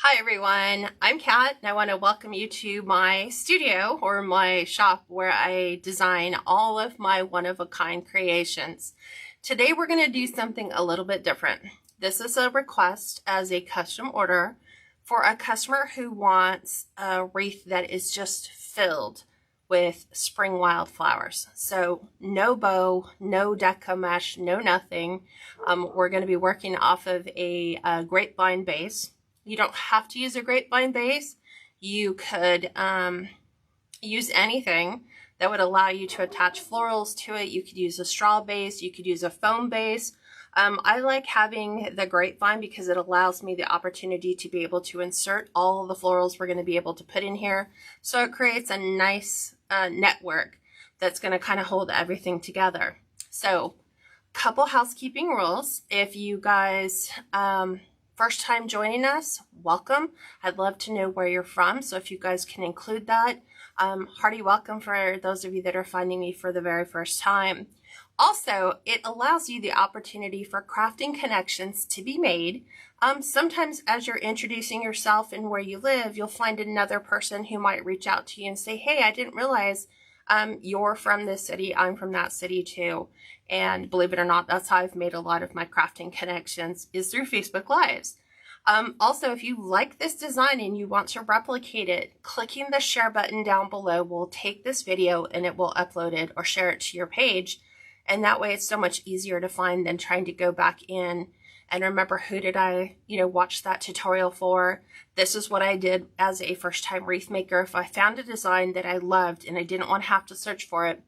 Hi everyone, I'm Kat and I want to welcome you to my studio or my shop where I design all of my one-of-a-kind creations. Today we're going to do something a little bit different. This is a request as a custom order for a customer who wants a wreath that is just filled with spring wildflowers. So no bow, no deco mesh, no nothing. We're going to be working off of a grapevine base. You don't have to use a grapevine base. You could use anything that would allow you to attach florals to it. You could use a straw base. You could use a foam base. I like having the grapevine because it allows me the opportunity to be able to insert all the florals we're going to be able to put in here. So it creates a nice network that's going to kind of hold everything together. So couple housekeeping rules. If you guys first time joining us, welcome. I'd love to know where you're from, so if you guys can include that. Hearty welcome for those of you that are finding me for the very first time. Also, it allows you the opportunity for crafting connections to be made. Sometimes as you're introducing yourself and where you live, you'll find another person who might reach out to you and say, hey, I didn't realize you're from this city, I'm from that city too. And believe it or not, that's how I've made a lot of my crafting connections, is through Facebook Lives. Also, if you like this design and you want to replicate it, clicking the share button down below will take this video and it will upload it or share it to your page. And that way it's so much easier to find than trying to go back in and remember who did I, watch that tutorial for. This is what I did as a first-time wreath maker. If I found a design that I loved and I didn't want to have to search for it,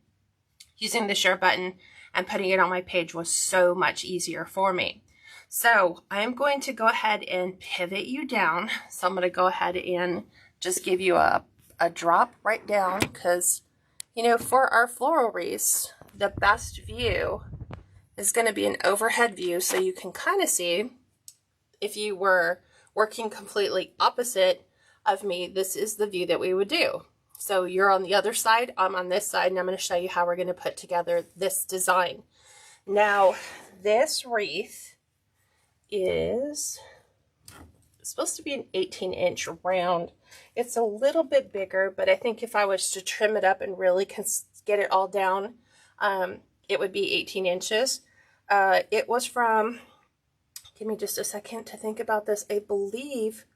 using the share button and putting it on my page was so much easier for me. So I'm going to go ahead and pivot you down. So I'm going to go ahead and just give you a drop right down because, for our floral wreaths, the best view is going to be an overhead view, so you can kind of see. If you were working completely opposite of me, this is the view that we would do. So you're on the other side, I'm on this side, and I'm going to show you how we're going to put together this design. Now, this wreath is supposed to be an 18-inch round. It's a little bit bigger, but I think if I was to trim it up and really get it all down, it would be 18 inches. It was from, give me just a second to think about this. I believe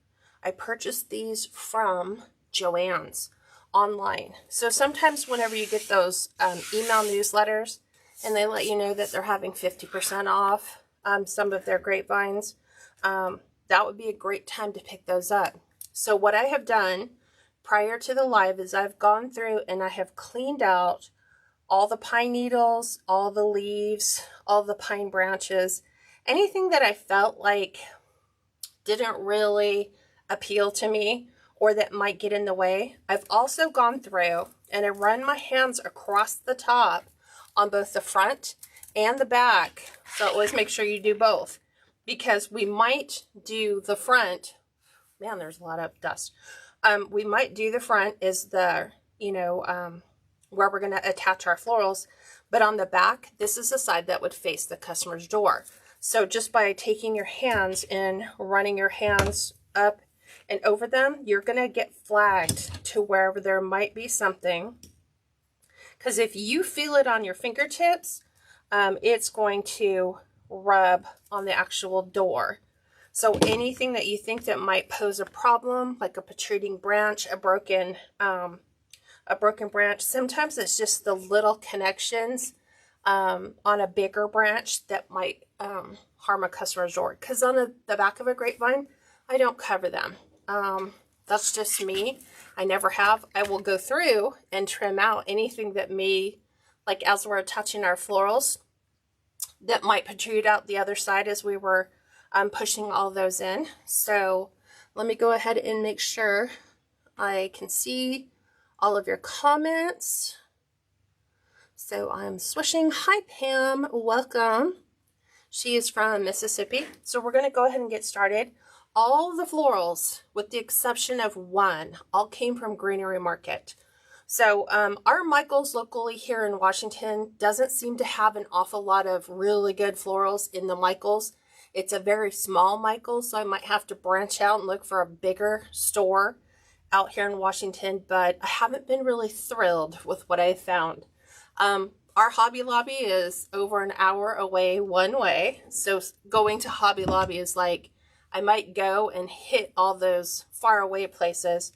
I purchased these from Joann's online. So sometimes whenever you get those email newsletters and they let you know that they're having 50% off some of their grapevines, that would be a great time to pick those up. So what I have done prior to the live is I've gone through and I have cleaned out all the pine needles, all the leaves, all the pine branches, anything that I felt like didn't really appeal to me or that might get in the way. I've also gone through and I run my hands across the top on both the front and the back. So always make sure you do both, because we might do the front. Man, there's a lot of dust. We might do the front is the, where we're going to attach our florals, but on the back, this is the side that would face the customer's door. So just by taking your hands and running your hands up and over them, you're going to get flagged to wherever there might be something. Because if you feel it on your fingertips, it's going to rub on the actual door. So anything that you think that might pose a problem, like a protruding branch, a broken branch, sometimes it's just the little connections on a bigger branch that might harm a customer's door. Because on the back of a grapevine, I don't cover them. That's just me. I never have. I will go through and trim out anything that may, like as we're attaching our florals, that might protrude out the other side as we were pushing all those in. So let me go ahead and make sure I can see all of your comments. So I'm swishing. Hi Pam, welcome. She is from Mississippi. So we're going to go ahead and get started. All the florals, with the exception of one, all came from Greenery Market. So our Michaels locally here in Washington doesn't seem to have an awful lot of really good florals in the Michaels. It's a very small Michael, so I might have to branch out and look for a bigger store out here in Washington, but I haven't been really thrilled with what I found. Our Hobby Lobby is over an hour away one way, so going to Hobby Lobby is like, I might go and hit all those far away places,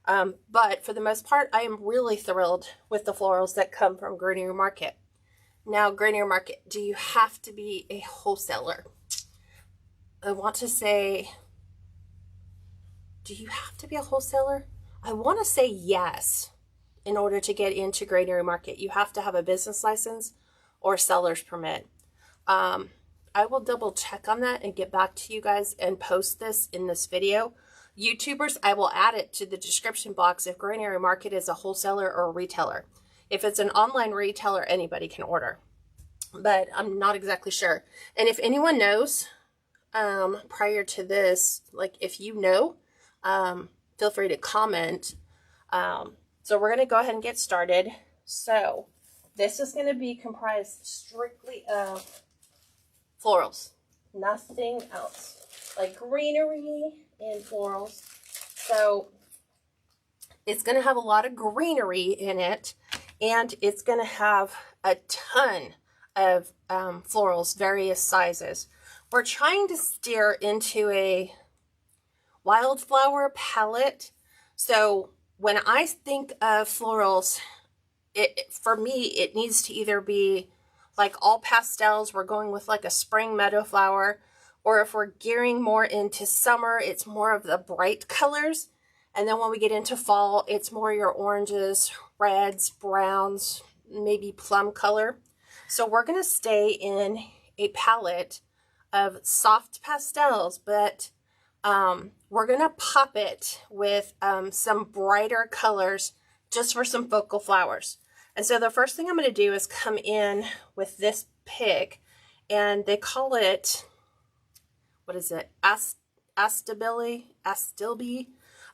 but for the most part, I am really thrilled with the florals that come from Greenery Market. Now, Greenery Market, do you have to be a wholesaler? I want to say, do you have to be a wholesaler? I want to say yes. In order to get into Greenery Market, you have to have a business license or seller's permit. I will double check on that and get back to you guys and post this in this video. YouTubers, I will add it to the description box if Greenery Market is a wholesaler or a retailer. If it's an online retailer, anybody can order, but I'm not exactly sure. And if anyone knows, prior to this, like if you know, feel free to comment. So we're going to go ahead and get started. So this is going to be comprised strictly of florals, nothing else, like greenery and florals. So it's going to have a lot of greenery in it, and it's going to have a ton of florals, various sizes. We're trying to steer into a wildflower palette. So when I think of florals, for me, it needs to either be like all pastels, we're going with like a spring meadow flower, or if we're gearing more into summer, it's more of the bright colors. And then when we get into fall, it's more your oranges, reds, browns, maybe plum color. So we're going to stay in a palette of soft pastels, but we're going to pop it with some brighter colors just for some focal flowers. And so the first thing I'm going to do is come in with this pick, and they call it, what is it? Astilbe.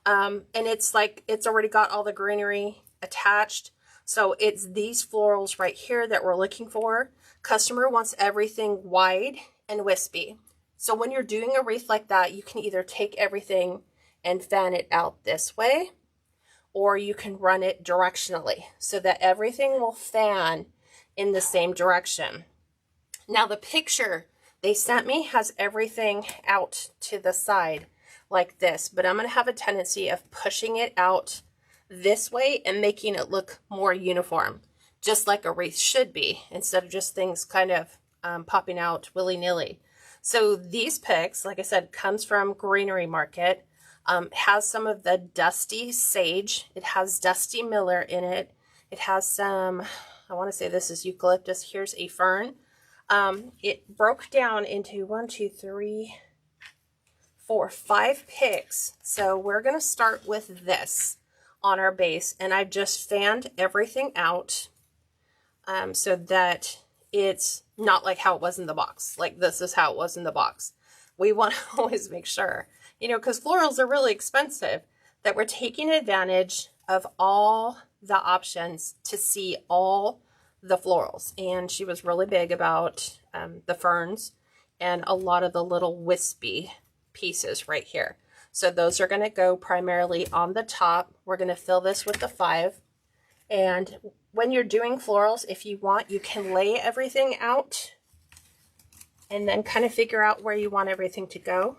And it's like, it's already got all the greenery attached. So it's these florals right here that we're looking for. Customer wants everything wide and wispy. So when you're doing a wreath like that, you can either take everything and fan it out this way, or you can run it directionally so that everything will fan in the same direction. Now the picture they sent me has everything out to the side like this, but I'm going to have a tendency of pushing it out this way and making it look more uniform, just like a wreath should be, instead of just things kind of popping out willy-nilly. So these picks, like I said, comes from Greenery Market. Has some of the dusty sage. It has dusty miller in it. It has some, I want to say this is eucalyptus. Here's a fern. It broke down into 1, 2, 3, 4, 5 picks. So we're going to start with this on our base. And I've just fanned everything out so that it's not like how it was in the box. Like this is how it was in the box. We want to always make sure, you know, because florals are really expensive, that we're taking advantage of all the options to see all the florals. And she was really big about the ferns and a lot of the little wispy pieces right here. So those are going to go primarily on the top. We're going to fill this with the 5. And when you're doing florals, if you want, you can lay everything out and then kind of figure out where you want everything to go.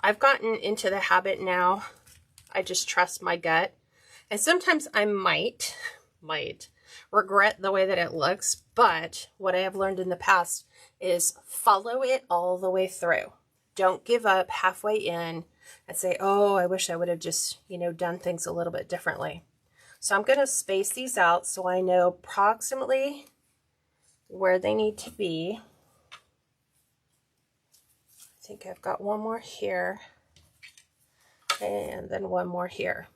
I've gotten into the habit now. I just trust my gut. And sometimes I might regret the way that it looks, but what I have learned in the past is follow it all the way through. Don't give up halfway in and say, oh, I wish I would have just, you know, done things a little bit differently. So I'm going to space these out so I know approximately where they need to be. I think I've got one more here and then one more here.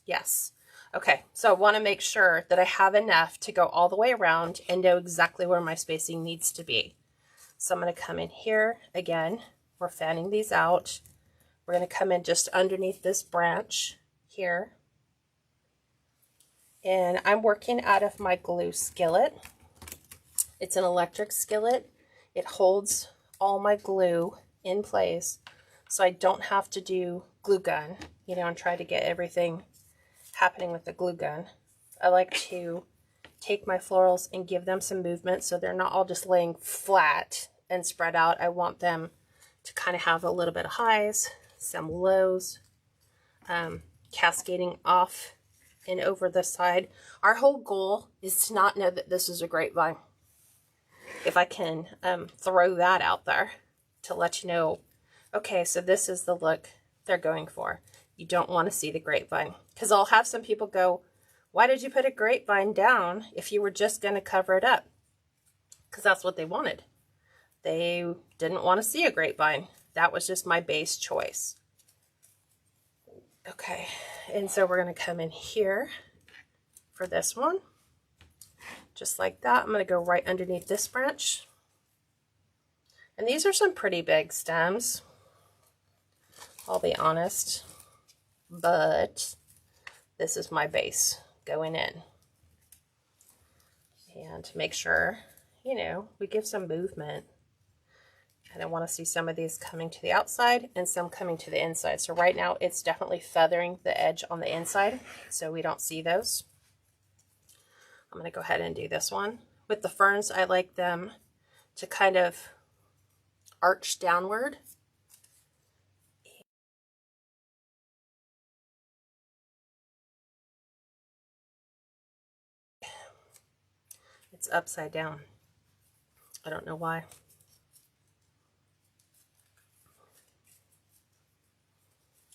Yes. Okay, so I want to make sure that I have enough to go all the way around and know exactly where my spacing needs to be. So I'm going to come in here again. We're fanning these out. We're going to come in just underneath this branch here. And I'm working out of my glue skillet. It's an electric skillet. It holds all my glue in place so I don't have to do glue gun, you know, and try to get everything happening with the glue gun. I like to take my florals and give them some movement so they're not all just laying flat and spread out. I want them to kind of have a little bit of highs, some lows, cascading off and over the side. Our whole goal is to not know that this is a grapevine. If I can throw that out there to let you know, okay, so this is the look they're going for. You don't want to see the grapevine, because I'll have some people go, why did you put a grapevine down if you were just going to cover it up? Because that's what they wanted. They didn't want to see a grapevine. That was just my base choice. Okay, and so we're going to come in here for this one. Just like that. I'm going to go right underneath this branch. And these are some pretty big stems, I'll be honest. But this is my base going in. And to make sure, you know, we give some movement. And I want to see some of these coming to the outside and some coming to the inside. So right now it's definitely feathering the edge on the inside, so we don't see those. I'm going to go ahead and do this one. With the ferns, I like them to kind of arch downward. It's upside down. I don't know why.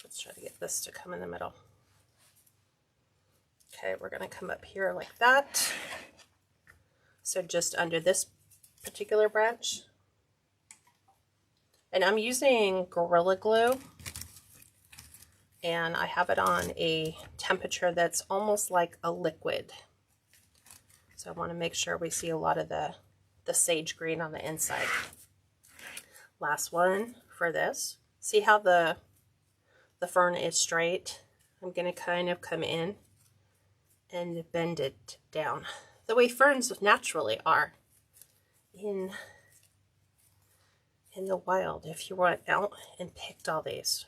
Let's try to get this to come in the middle. Okay, we're going to come up here like that. So just under this particular branch. And I'm using Gorilla Glue. And I have it on a temperature that's almost like a liquid. So I want to make sure we see a lot of the sage green on the inside. Last one for this. See how the fern is straight? I'm going to kind of come in and bend it down the way ferns naturally are in the wild if you went out and picked all these.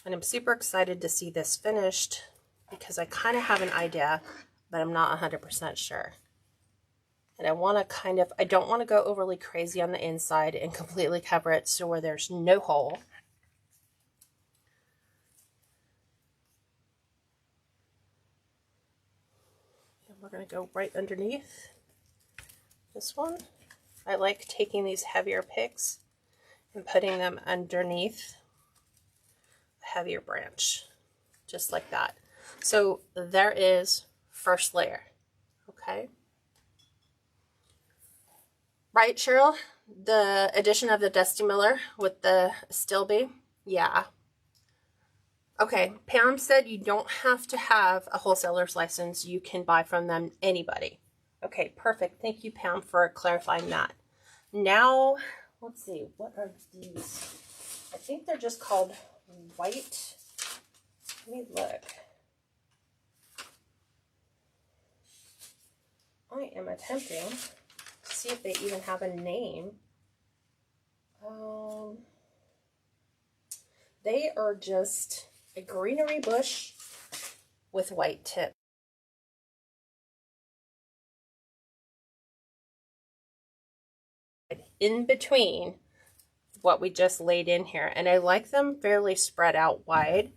And I'm super excited to see this finished because I kind of have an idea, but I'm not 100% sure. And I want to kind of, I don't want to go overly crazy on the inside and completely cover it so where there's no hole. We're going to go right underneath this one. I like taking these heavier picks and putting them underneath a heavier branch, just like that. So there is first layer, okay? Right, Cheryl? The addition of the Dusty Miller with the Astilbe? Yeah. Okay, Pam said you don't have to have a wholesaler's license. You can buy from them, anybody. Okay, perfect. Thank you, Pam, for clarifying that. Now, let's see. What are these? I think they're just called white. Let me look. I am attempting to see if they even have a name. They are just a greenery bush with white tip. In between what we just laid in here, and I like them fairly spread out wide,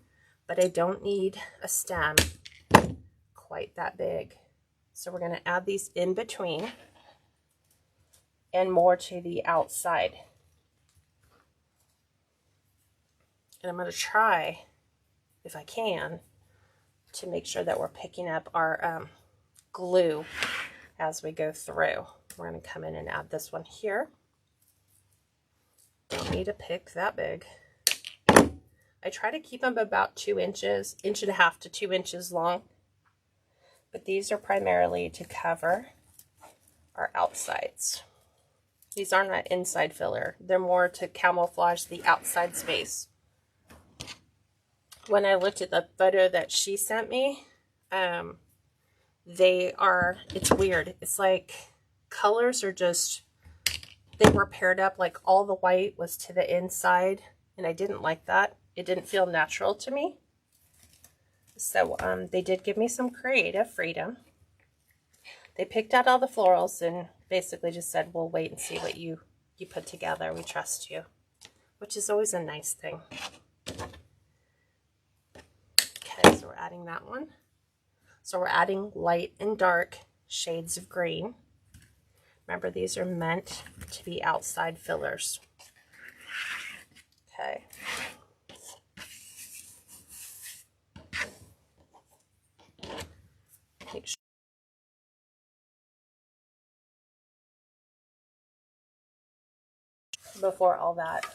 but I don't need a stem quite that big. So we're going to add these in between and more to the outside. And I'm going to try, if I can, to make sure that we're picking up our glue as we go through. We're going to come in and add this one here. Don't need a pick that big. I try to keep them about 2 inches, 1.5 inches to 2 inches long. But these are primarily to cover our outsides. These aren't an inside filler. They're more to camouflage the outside space. When I looked at the photo that she sent me, it's weird. It's like colors are just they were paired up, like all the white was to the inside, and I didn't like that. It didn't feel natural to me. So they did give me some creative freedom. They picked out all the florals and basically just said, we'll wait and see what you put together. We trust you, which is always a nice thing. Okay, so we're adding that one. So we're adding light and dark shades of green. Remember, these are meant to be outside fillers. Okay. Make sure before all that.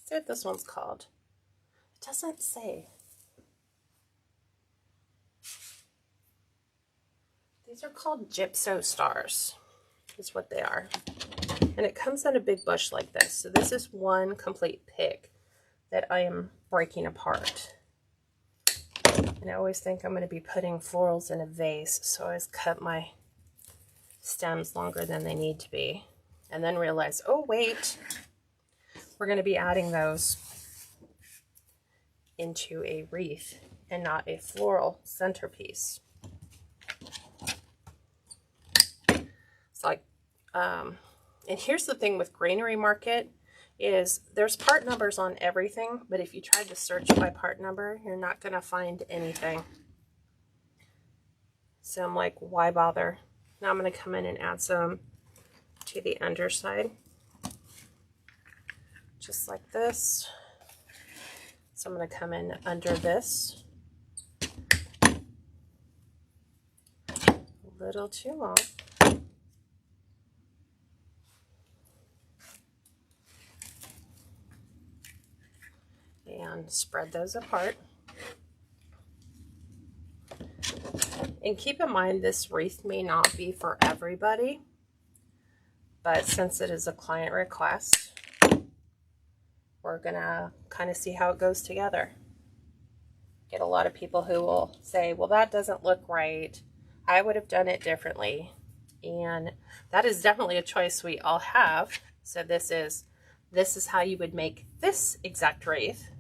See what this one's called. It doesn't say. These are called Gypso Stars, is what they are. And it comes in a big bush like this. So this is one complete pick that I am breaking apart. And I always think I'm going to be putting florals in a vase, so I always cut my stems longer than they need to be. And then realize, oh wait, we're going to be adding those into a wreath and not a floral centerpiece. It's like, and here's the thing with Greenery Market is there's part numbers on everything, but if you try to search by part number, you're not going to find anything. So I'm like, why bother? Now I'm going to come in and add some to the underside, just like this. So I'm going to come in under this. A little too long. And spread those apart. And keep in mind, this wreath may not be for everybody, but since it is a client request, we're gonna kind of see how it goes together. Get a lot of people who will say, well, that doesn't look right. I would have done it differently. And that is definitely a choice we all have. So this is how you would make this exact wreath.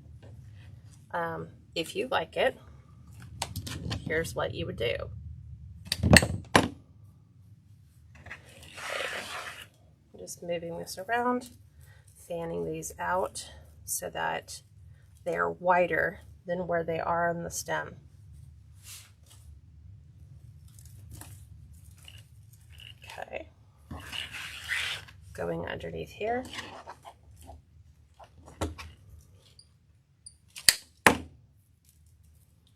If you like it, here's what you would do. Okay. I'm just moving this around, fanning these out so that they're wider than where they are on the stem. Okay. Going underneath here.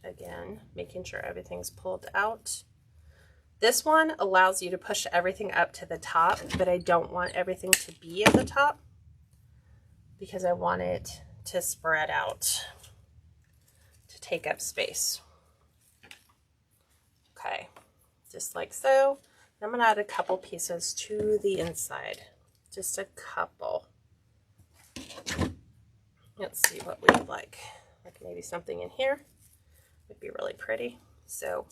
Again, making sure everything's pulled out. This one allows you to push everything up to the top, but I don't want everything to be at the top because I want it to spread out to take up space. Okay, just like so. I'm going to add a couple pieces to the inside, just a couple. Let's see what we would like maybe something in here. Would be really pretty. So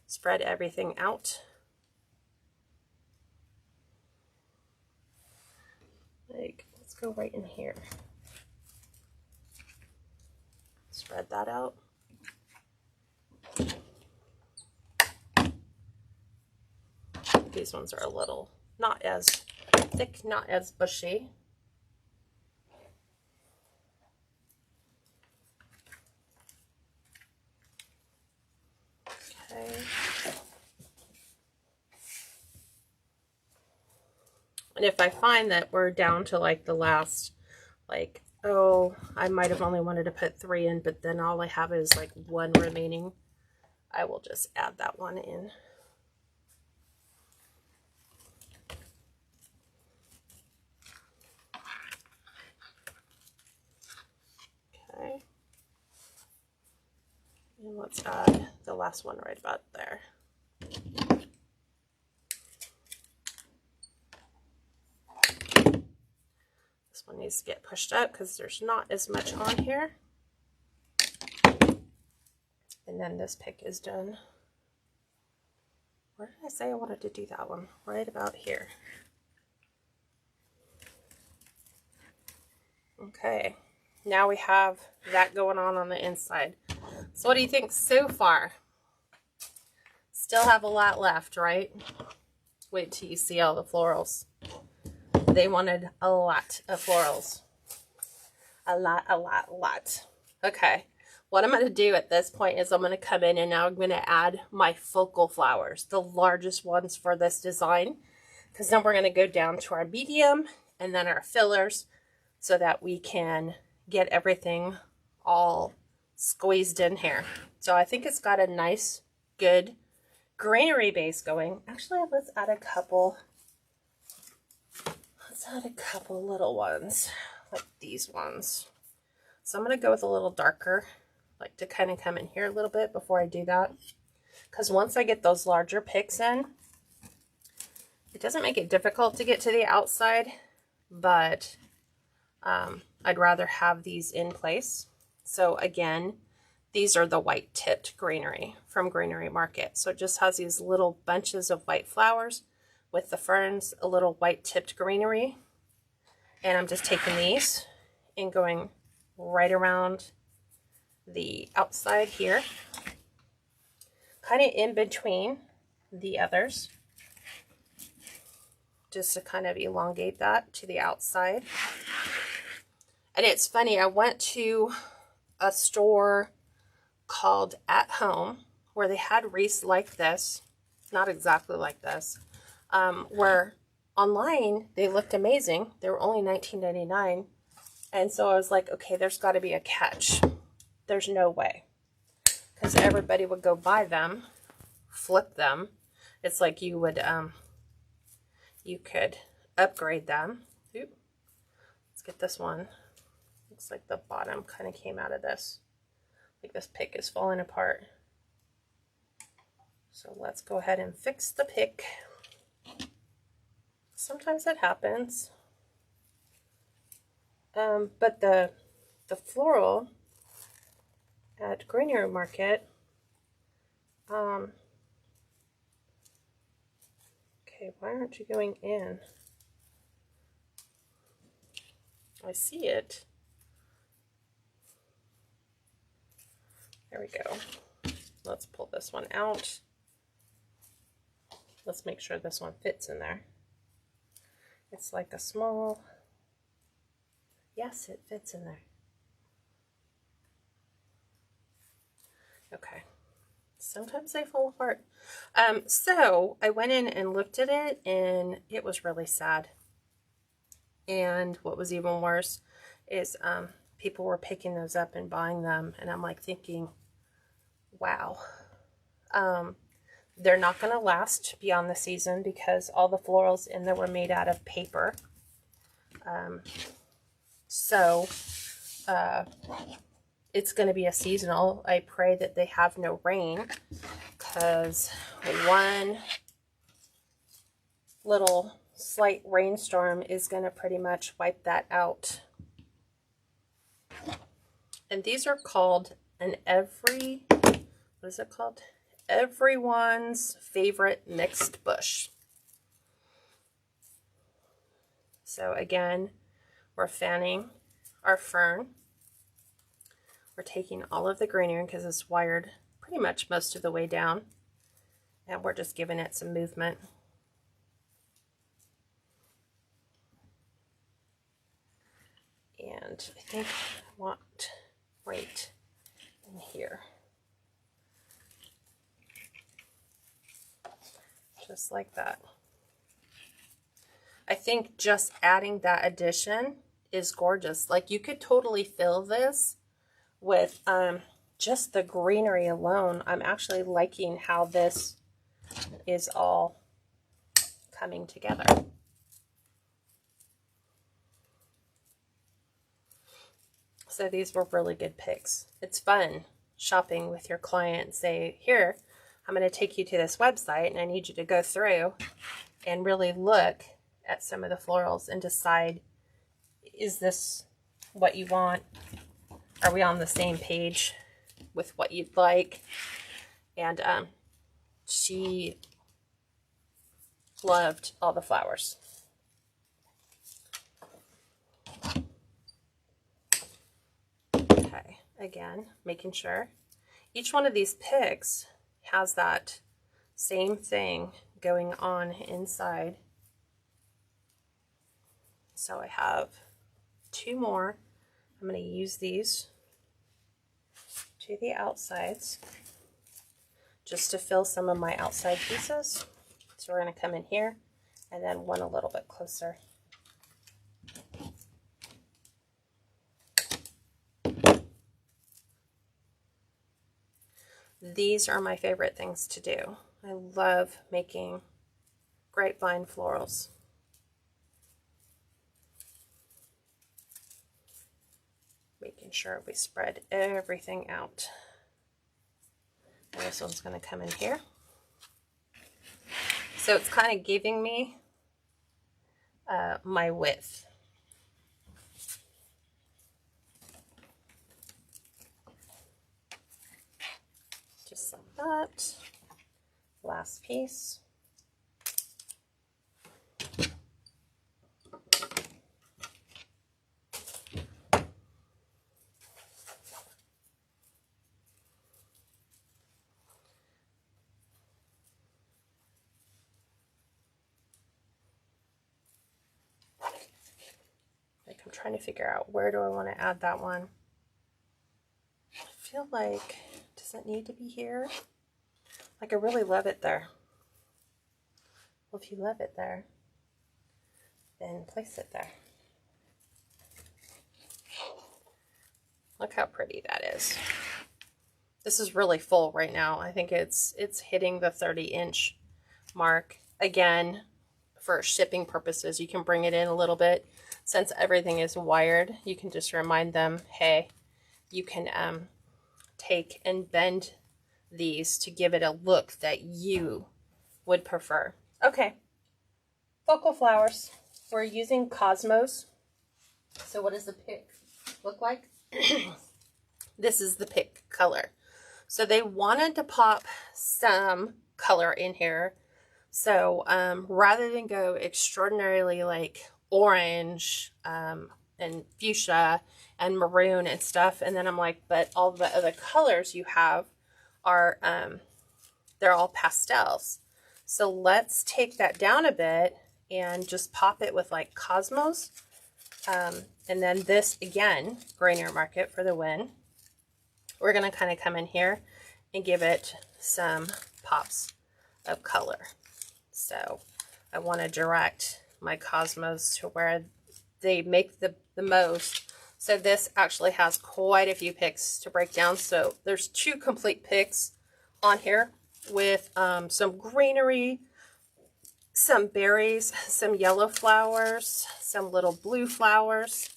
spread everything out. Like, let's go right in here. Spread that out. These ones are a little not as thick, not as bushy. Okay. And if I find that we're down to like the last, like, oh, I might have only wanted to put 3 in, but then all I have is like 1 remaining, I will just add that one in. Okay. And let's add the last one right about there. This one needs to get pushed up because there's not as much on here. And then this pick is done. Where did I say I wanted to do that one? Right about here. Okay, now we have that going on the inside. So what do you think so far? Still have a lot left, right? Wait till you see all the florals. They wanted a lot of florals. A lot. Okay, what I'm going to do at this point is I'm going to come in and now I'm going to add my focal flowers, the largest ones for this design, because then we're going to go down to our medium and then our fillers so that we can get everything all squeezed in here. So I think it's got a nice, good greenery base going. Actually, let's add a couple little ones, like these ones. So I'm going to go with a little darker, like to kind of come in here a little bit before I do that. Because once I get those larger picks in, it doesn't make it difficult to get to the outside, but I'd rather have these in place. So again, these are the white tipped greenery from Greenery Market. So it just has these little bunches of white flowers with the ferns, a little white tipped greenery. And I'm just taking these and going right around the outside here, kind of in between the others, just to kind of elongate that to the outside. And it's funny, I went to a store called At Home where they had wreaths like this, not exactly like this, where online they looked amazing. They were only $19.99, and so I was like, okay, there's got to be a catch. There's no way, because everybody would go buy them, flip them. It's like you would you could upgrade them. Oop. Let's get this one. Looks like the bottom kind of came out of this. Like this pick is falling apart. So let's go ahead and fix the pick. Sometimes that happens. But the floral at Greenery Market, okay, why aren't you going in? I see it. There we go. Let's pull this one out. Let's make sure this one fits in there. It's like a small, yes, it fits in there. Okay. Sometimes they fall apart. So I went in and looked at it, and it was really sad. And what was even worse is people were picking those up and buying them, and I'm like thinking, wow, they're not going to last beyond the season because all the florals in there were made out of paper. It's going to be a seasonal. I pray that they have no rain, because one little slight rainstorm is going to pretty much wipe that out. And these are called what is it called? Everyone's favorite mixed bush. So again, we're fanning our fern. We're taking all of the greenery because it's wired pretty much most of the way down, and we're just giving it some movement. And I think I want right in here. Just like that. I think just adding that addition is gorgeous. Like, you could totally fill this with just the greenery alone. I'm actually liking how this is all coming together. So these were really good picks. It's fun shopping with your client. Say, here, I'm going to take you to this website, and I need you to go through and really look at some of the florals and decide, is this what you want? Are we on the same page with what you'd like? And she loved all the flowers. Okay, again, making sure each one of these picks has that same thing going on inside. So I have 2 more. I'm going to use these to the outsides just to fill some of my outside pieces. So we're going to come in here and then one a little bit closer. These are my favorite things to do. I love making grapevine florals. Making sure we spread everything out. And this one's going to come in here. So it's kind of giving me my width. Just like that. Last piece. Like I'm trying to figure out where do I want to add that one. I feel like, does it need to be here? Like I really love it there. Well, if you love it there, then place it there. Look how pretty that is. This is really full right now. I think it's hitting the 30-inch mark. Again, for shipping purposes, you can bring it in a little bit. Since everything is wired, you can just remind them, hey, you can take and bend these to give it a look that you would prefer. Okay, focal flowers. We're using Cosmos. So what does the pick look like? This is the pick color. So they wanted to pop some color in here. So rather than go extraordinarily like orange and fuchsia and maroon and stuff, and then I'm like, but all the other colors you have are they're all pastels. So let's take that down a bit and just pop it with like Cosmos. And then this, again, Greenery Market for the win. We're going to kind of come in here and give it some pops of color. So I want to direct my Cosmos to where they make the most. So this actually has quite a few picks to break down. So there's 2 complete picks on here with some greenery, some berries, some yellow flowers, some little blue flowers.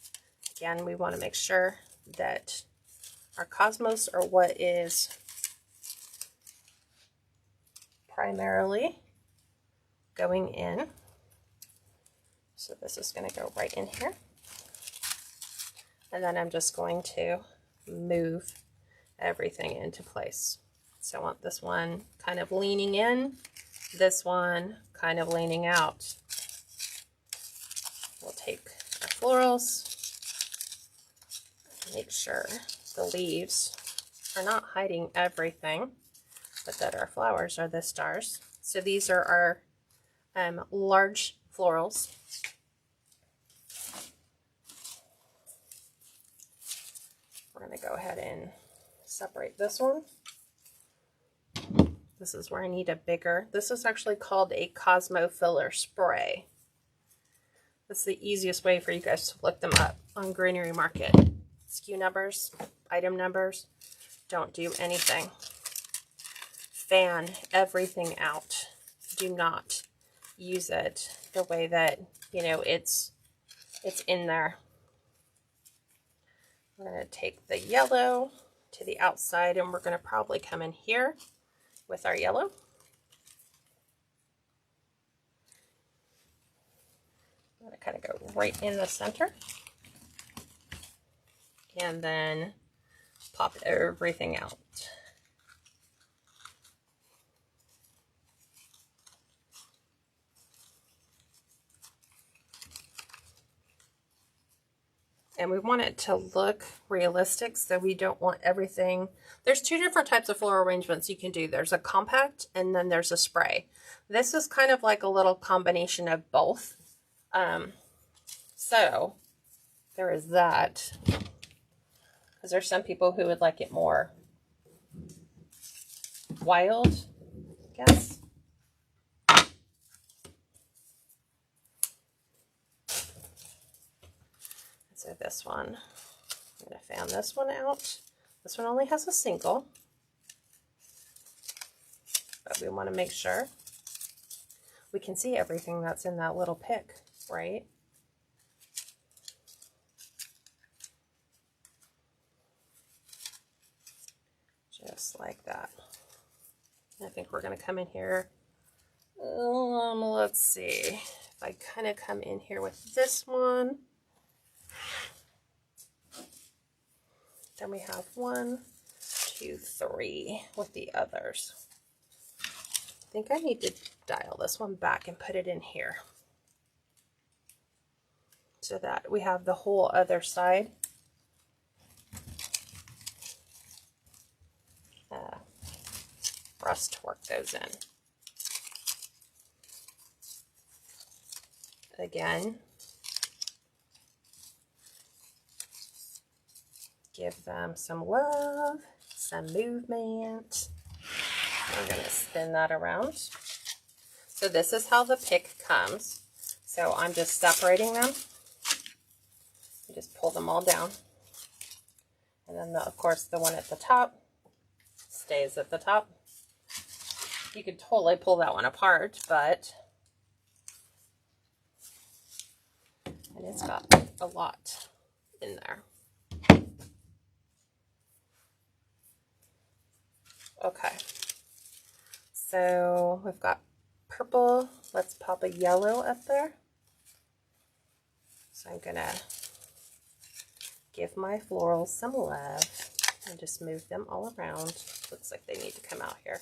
Again, we want to make sure that our Cosmos are what is primarily going in. So this is going to go right in here. And then I'm just going to move everything into place. So I want this one kind of leaning in, this one kind of leaning out. We'll take our florals, make sure the leaves are not hiding everything, but that our flowers are the stars. So these are our large florals. We're going to go ahead and separate this one. This is where I need a bigger. This is actually called a Cosmo Filler Spray. That's the easiest way for you guys to look them up on Greenery Market. SKU numbers, item numbers, don't do anything. Fan everything out. Do not use it the way that, you know, it's in there. I'm going to take the yellow to the outside, and we're going to probably come in here with our yellow. I'm going to kind of go right in the center. And then pop everything out. And we want it to look realistic, so we don't want everything. There's two different types of floral arrangements you can do. There's a compact and then there's a spray. This is kind of like a little combination of both. So there is that, because there's some people who would like it more wild, I guess. So this one, I'm going to fan this one out. This one only has a single, but we want to make sure we can see everything that's in that little pick, right? Just like that. I think we're going to come in here. Let's see. If I kind of come in here with this one. Then we have 1, 2, 3 with the others. I think I need to dial this one back and put it in here, so that we have the whole other side. For us to work those in. Again, give them some love, some movement. I'm going to spin that around. So this is how the pick comes. So I'm just separating them. You just pull them all down. And then, of course, the one at the top stays at the top. You could totally pull that one apart, but and it's got a lot in there. Okay, so we've got purple. Let's pop a yellow up there. So I'm gonna give my florals some love and just move them all around. Looks like they need to come out here.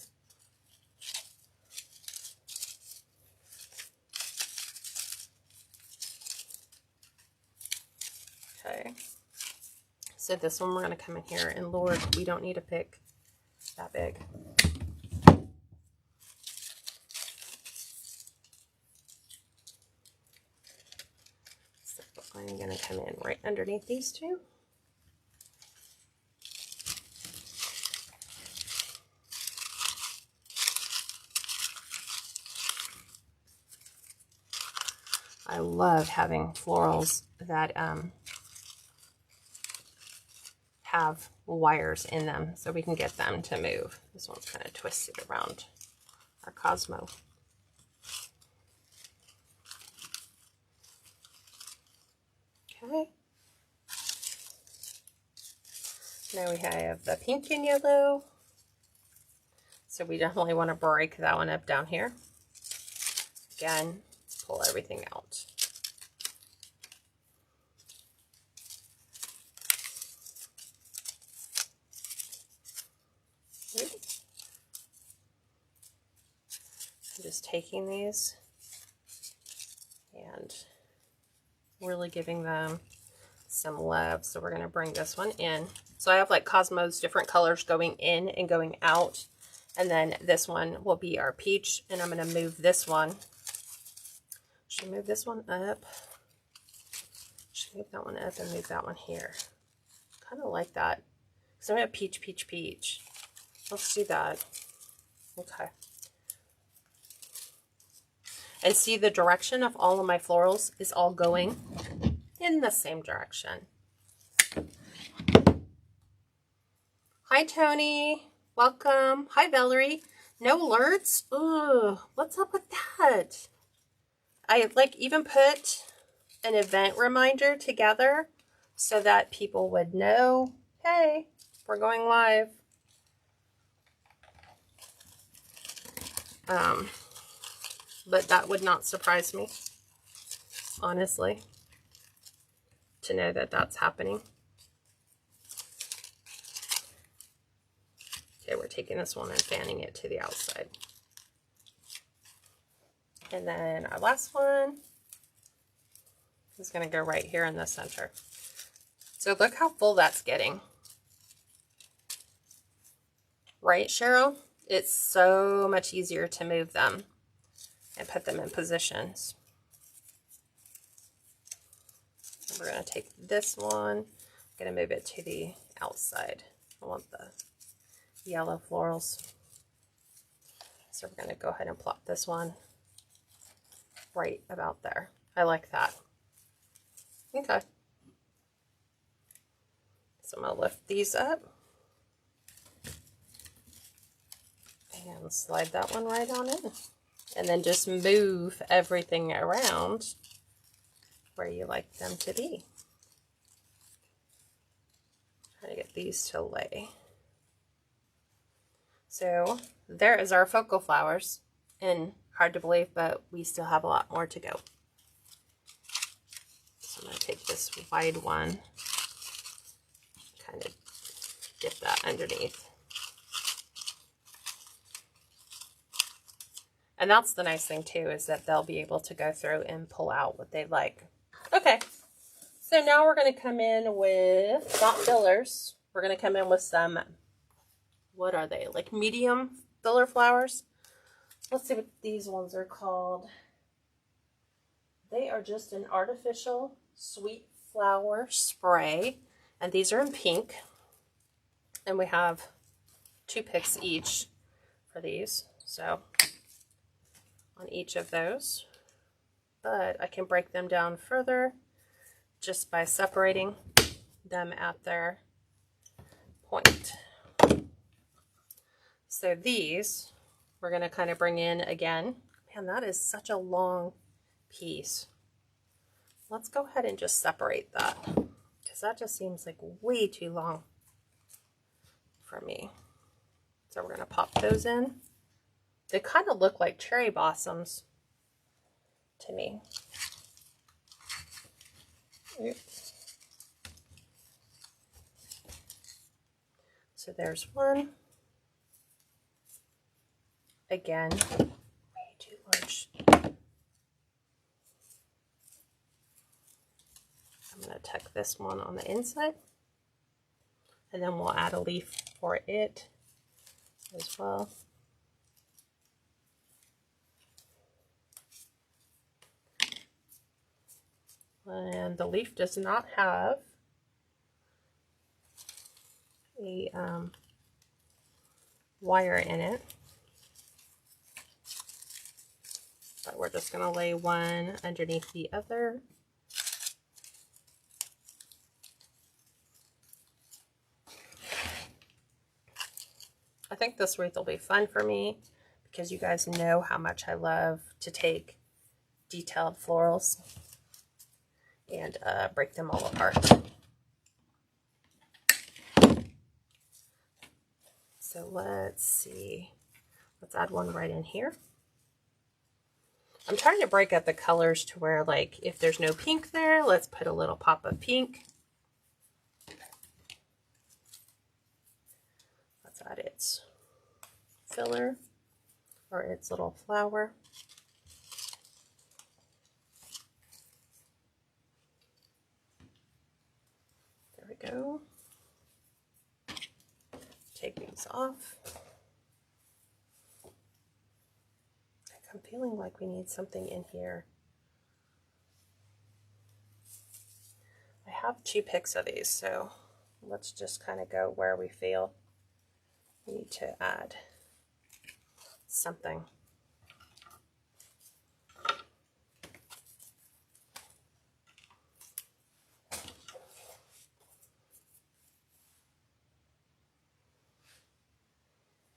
Okay, so this one we're going to come in here, and Lord, we don't need a pick that big. So I'm going to come in right underneath these two. I love having florals that have wires in them so we can get them to move. This one's kind of twisted around our Cosmo. Okay. Now we have the pink and yellow. So we definitely want to break that one up down here. Again, pull everything out. I'm just taking these and really giving them some love. So we're going to bring this one in. So I have like Cosmo's different colors going in and going out. And then this one will be our peach. And I'm going to move this one. Should I move this one up? Should I move that one up and move that one here? Kind of like that. So I'm going to peach, peach, peach. Let's do that. Okay. And see, the direction of all of my florals is all going in the same direction. Hi, Tony. Welcome. Hi, Valerie. No alerts? Ugh, what's up with that? I like even put an event reminder together so that people would know, hey, we're going live. But that would not surprise me, honestly, to know that that's happening. Okay, we're taking this one and fanning it to the outside. And then our last one is going to go right here in the center. So look how full that's getting. Right, Cheryl? It's so much easier to move them and put them in positions. And we're going to take this one, I'm going to move it to the outside. I want the yellow florals. So we're going to go ahead and plop this one right about there. I like that. Okay. So I'm going to lift these up and slide that one right on in. And then just move everything around where you like them to be. Try to get these to lay. So there is our focal flowers. And hard to believe, but we still have a lot more to go. So I'm going to take this wide one, kind of dip that underneath. And that's the nice thing too, is that they'll be able to go through and pull out what they like. Okay, so now we're going to come in with, not fillers, we're going to come in with some, what are they, like medium filler flowers? Let's see what these ones are called. They are just an artificial sweet flower spray, and these are in pink. And we have 2 picks each for these, so on each of those. But I can break them down further just by separating them at their point. So these we're going to kind of bring in again. Man, that is such a long piece. Let's go ahead and just separate that, because that just seems like way too long for me. So we're going to pop those in. They kind of look like cherry blossoms to me. Oops. So there's one. Again, way too large. I'm going to tuck this one on the inside, and then we'll add a leaf for it as well. And the leaf does not have a wire in it, but we're just going to lay one underneath the other. I think this wreath will be fun for me, because you guys know how much I love to take detailed florals and break them all apart. So let's see. Let's add one right in here. I'm trying to break up the colors to where, like, if there's no pink there, let's put a little pop of pink. Let's add its filler or its little flower. There we go. Take these off. I'm feeling like we need something in here. I have 2 picks of these, so let's just kind of go where we feel we need to add something.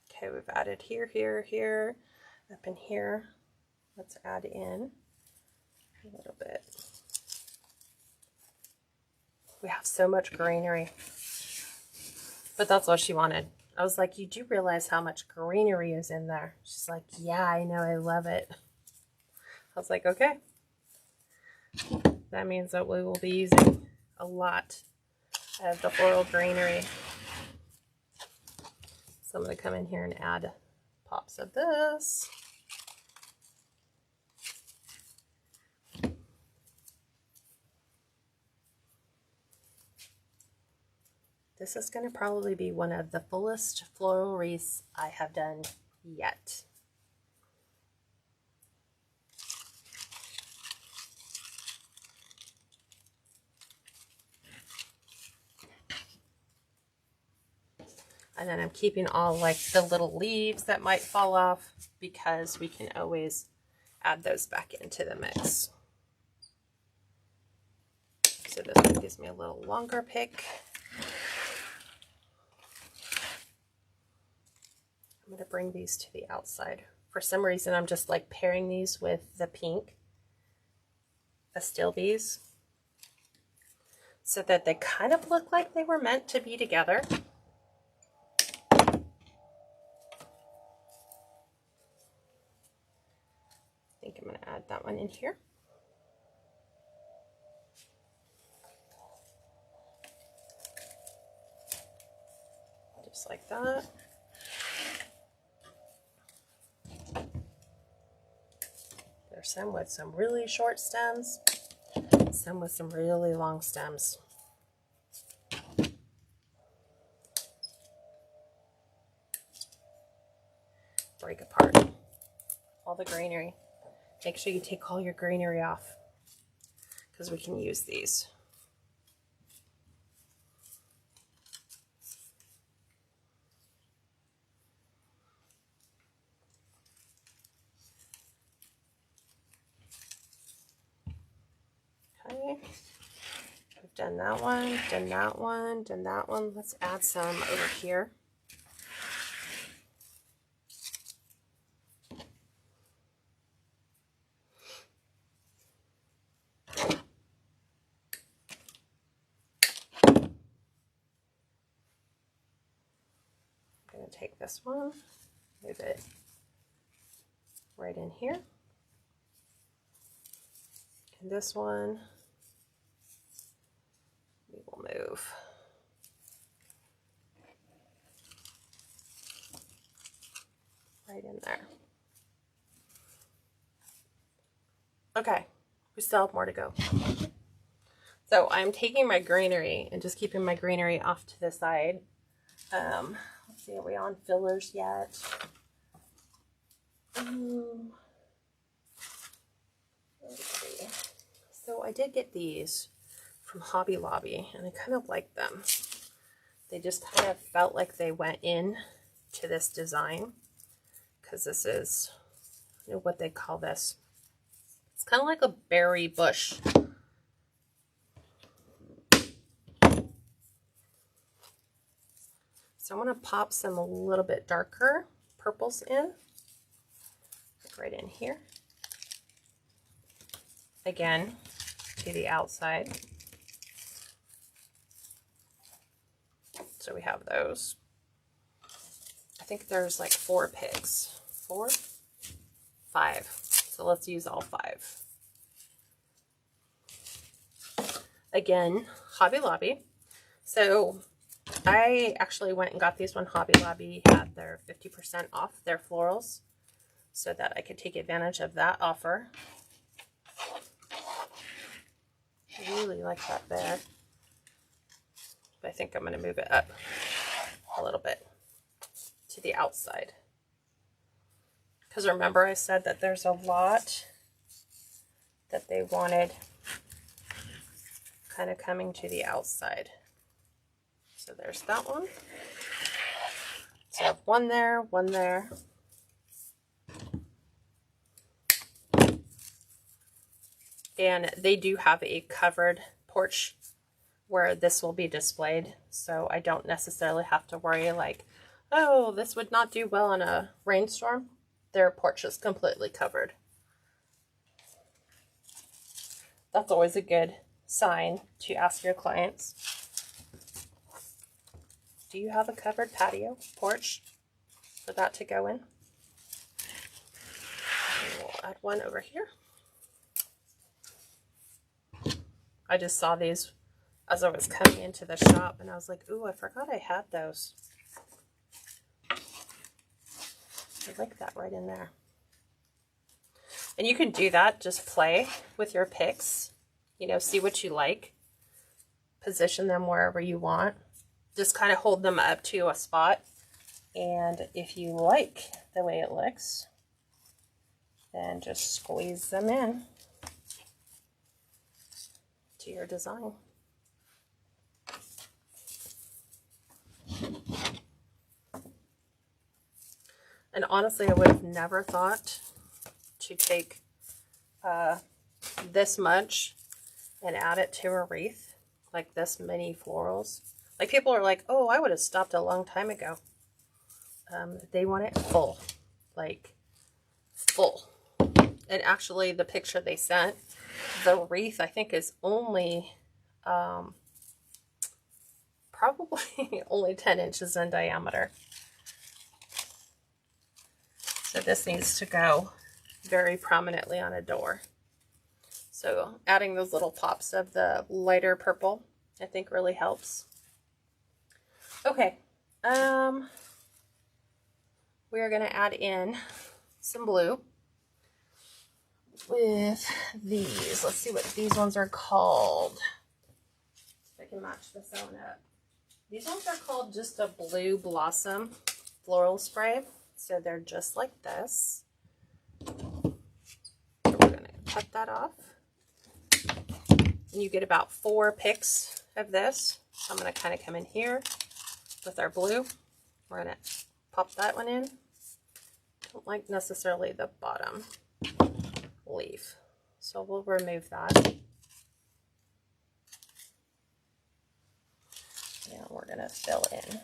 Okay, we've added here, here, here, up in here. Let's add in a little bit. We have so much greenery, but that's what she wanted. I was like, you do realize how much greenery is in there? She's like, yeah, I know, I love it. I was like, okay. That means that we will be using a lot of the floral greenery. So I'm going to come in here and add pops of this. This is going to probably be one of the fullest floral wreaths I have done yet. And then I'm keeping all like the little leaves that might fall off because we can always add those back into the mix. So this one gives me a little longer pick. I'm going to bring these to the outside. For some reason, I'm just like pairing these with the pink Astilbes so that they kind of look like they were meant to be together. I think I'm going to add that one in here. Just like that. There's some with some really short stems, some with some really long stems. Break apart all the greenery. Make sure you take all your greenery off because we can use these. Okay, we've done that one, done that one, done that one. Let's add some over here. I'm going to take this one, move it right in here. And this one, we will move right in there. Okay, we still have more to go. So I'm taking my greenery and just keeping my greenery off to the side. Let's see, are we on fillers yet? Let's see. So I did get these from Hobby Lobby and I kind of like them. They just kind of felt like they went in to this design because this is, you know, what they call this. It's kind of like a berry bush. So I'm going to pop some a little bit darker purples in, right in here. Again, to the outside. So we have those. I think there's like 4 picks. 4? 5. So let's use all 5. Again, Hobby Lobby. So I actually went and got these when Hobby Lobby had their 50% off their florals so that I could take advantage of that offer. I really like that there. But I think I'm going to move it up a little bit to the outside. Because remember I said that there's a lot that they wanted kind of coming to the outside. So there's that one. So I have one there, one there. And they do have a covered porch where this will be displayed. So I don't necessarily have to worry like, oh, this would not do well in a rainstorm. Their porch is completely covered. That's always a good sign to ask your clients. Do you have a covered patio porch for that to go in? And we'll add one over here. I just saw these as I was coming into the shop and I was like, ooh, I forgot I had those. I like that right in there. And you can do that, just play with your picks, you know, see what you like, position them wherever you want. just kind of hold them up to a spot. And if you like the way it looks, then just squeeze them in to your design. And honestly, I would have never thought to take this much and add it to a wreath, like this many florals. Like, people are like, oh, I would have stopped a long time ago. They want it full, like full. And actually, the picture they sent, the wreath, I think, is only probably only 10 inches in diameter. So this needs to go very prominently on a door. So adding those little pops of the lighter purple, I think, really helps. Okay, we are going to add in some blue with these. Let's see what these ones are called. If I can match this one up. These ones are called just a Blue Blossom Floral Spray. So they're just like this. So we're going to cut that off. And you get about 4 picks of this. So I'm going to kind of come in here with our blue. We're going to pop that one in. Don't like necessarily the bottom leaf, so we'll remove that. And we're going to fill in.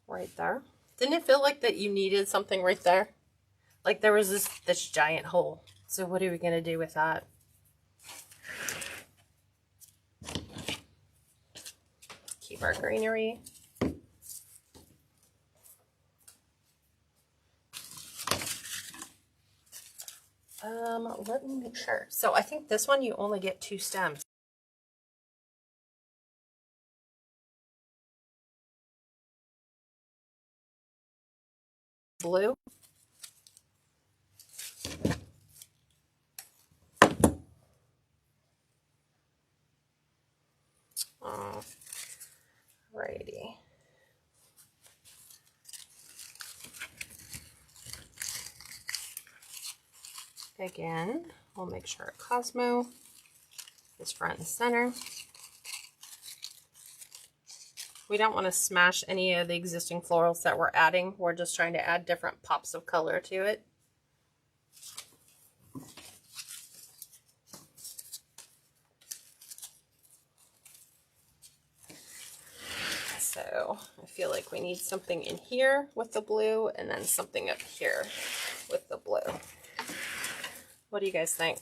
Right there. Didn't it feel like that you needed something right there? Like there was this giant hole. So what are we going to do with that? Keep our greenery. Let me make sure. So I think this one you only get 2 stems. Blue. Alrighty. Again, we'll make sure Cosmo is front and center. We don't want to smash any of the existing florals that we're adding. We're just trying to add different pops of color to it. So I feel like we need something in here with the blue and then something up here with the blue. What do you guys think?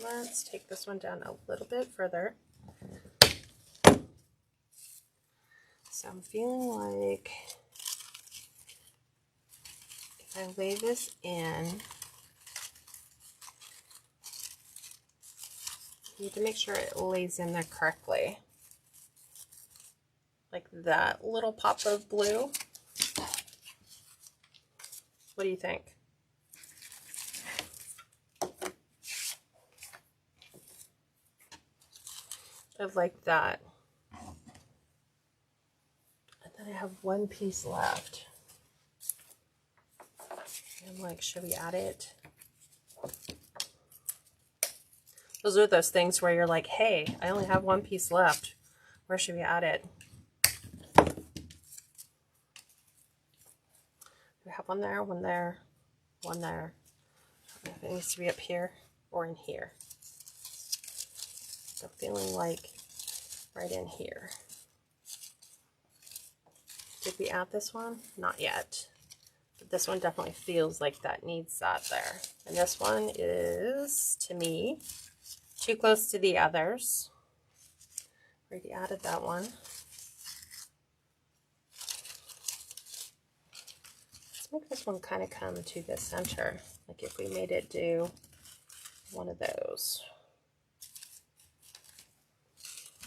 Let's take this one down a little bit further. So I'm feeling like if I lay this in, you need to make sure it lays in there correctly. Like that little pop of blue. What do you think? Of like that. And then I have one piece left. I'm like, should we add it? Those are those things where you're like, hey, I only have one piece left. Where should we add it? We have one there, one there, one there. If it needs to be up here or in here. So feeling like right in here. Did we add this one? Not yet. But this one definitely feels like that needs that there. And this one is, to me, too close to the others. Already added that one. Let's make this one kind of come to the center. Like if we made it do one of those.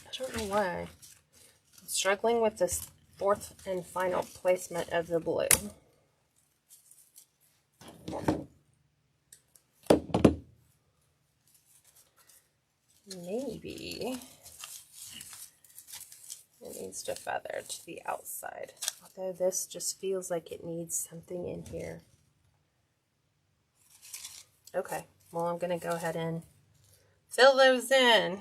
I don't know why. I'm struggling with this fourth and final placement of the blue. maybe it needs to feather to the outside. Although this just feels like it needs something in here. Okay, well, I'm going to go ahead and fill those in.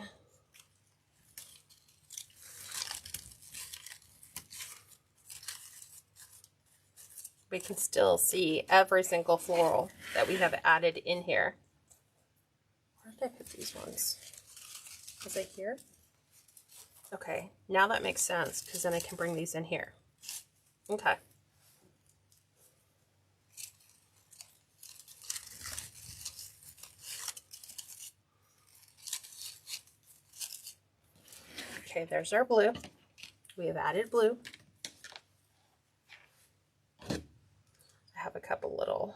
We can still see every single floral that we have added in here. Where did I put these ones? Was it here? Okay, now that makes sense, because then I can bring these in here. Okay. Okay, there's our blue. We have added blue. I have a couple little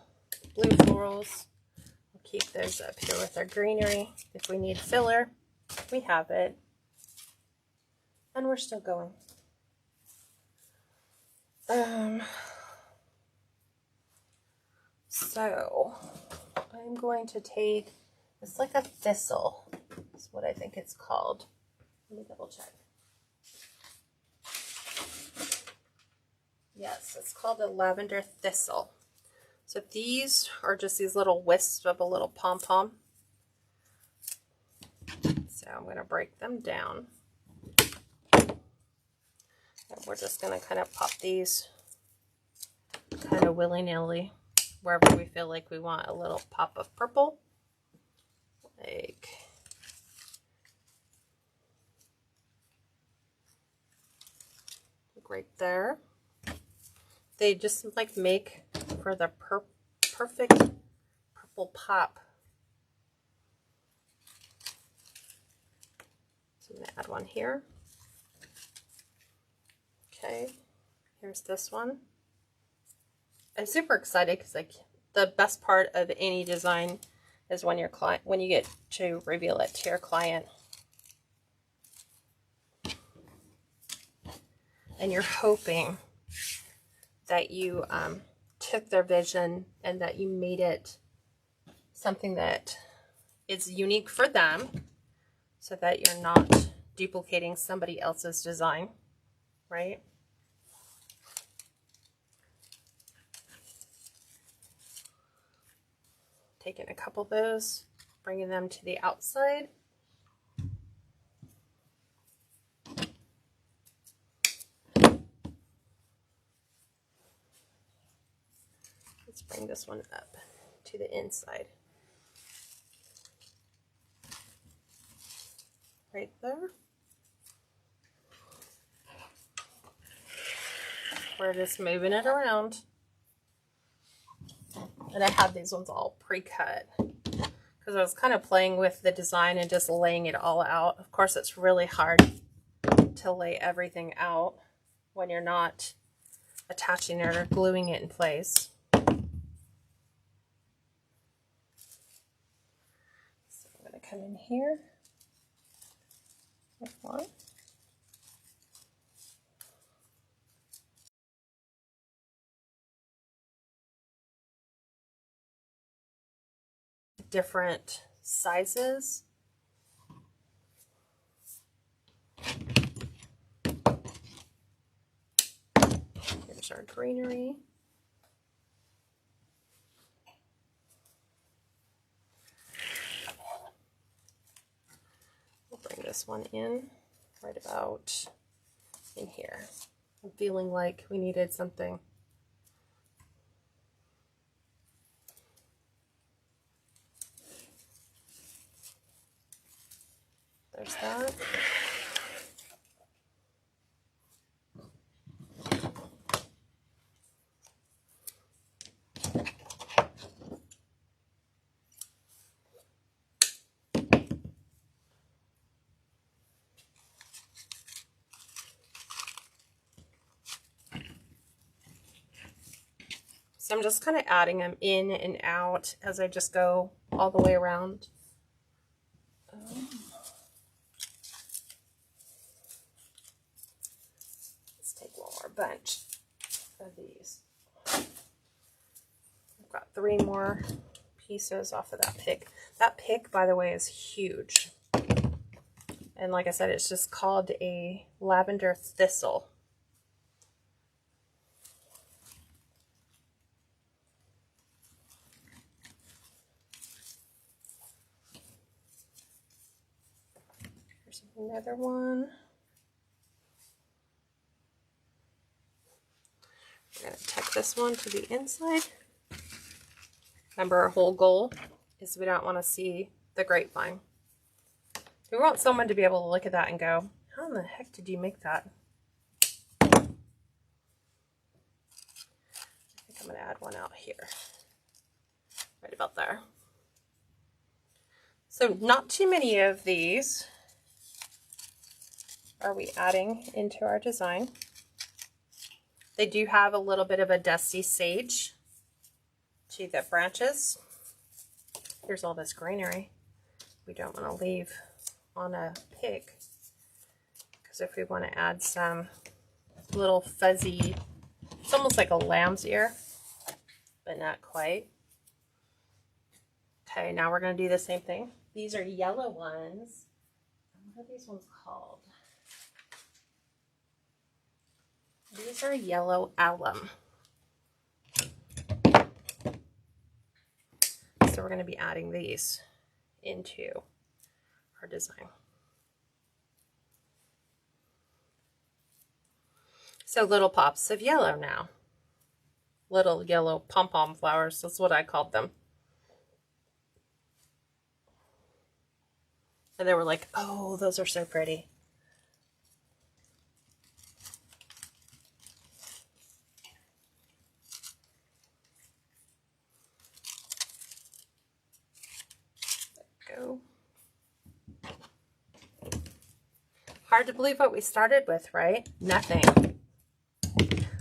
blue florals. We'll keep those up here with our greenery. If we need filler, we have it. And we're still going. So I'm going to take, it's like a thistle, is what I think it's called. Let me double check. Yes, it's called a Lavender Thistle. So these are just these little wisps of a little pom-pom. So I'm going to break them down. And we're just going to kind of pop these kind of willy-nilly wherever we feel like we want a little pop of purple. Like right there. They just like make for the perfect purple pop. So I'm going to add one here. Okay, here's this one. I'm super excited because like the best part of any design is when your client, when you get to reveal it to your client. And you're hoping that you took their vision and that you made it something that is unique for them so that you're not duplicating somebody else's design, right? Taking a couple of those, bringing them to the outside. Let's bring this one up to the inside. Right there. We're just moving it around. And I had these ones all pre-cut because I was kind of playing with the design and just laying it all out. Of course, it's really hard to lay everything out when you're not attaching it or gluing it in place. So I'm going to come in here with one. Different sizes. Here's our greenery. We'll bring this one in right about in here. I'm feeling like we needed something. There's that. So I'm just kind of adding them in and out as I just go all the way around. Let's take one more bunch of these. I've got 3 more pieces off of that pick. That pick, by the way, is huge. And like I said, it's just called a Lavender Thistle. Here's another one. We're going to tuck this one to the inside. Remember, our whole goal is we don't want to see the grapevine. We want someone to be able to look at that and go, how in the heck did you make that? I think I'm going to add one out here. Right about there. So not too many of these are we adding into our design. They do have a little bit of a dusty sage to the branches. Here's all this greenery we don't want to leave on a pig, because if we want to add some little fuzzy, it's almost like a lamb's ear, but not quite. Okay, now we're going to do the same thing. These are yellow ones. What are these ones called? These are yellow alum. So we're going to be adding these into our design. So little pops of yellow now. Little yellow pom-pom flowers, that's what I called them. And they were like, oh, those are so pretty. Go. Hard to believe what we started with, right? Nothing.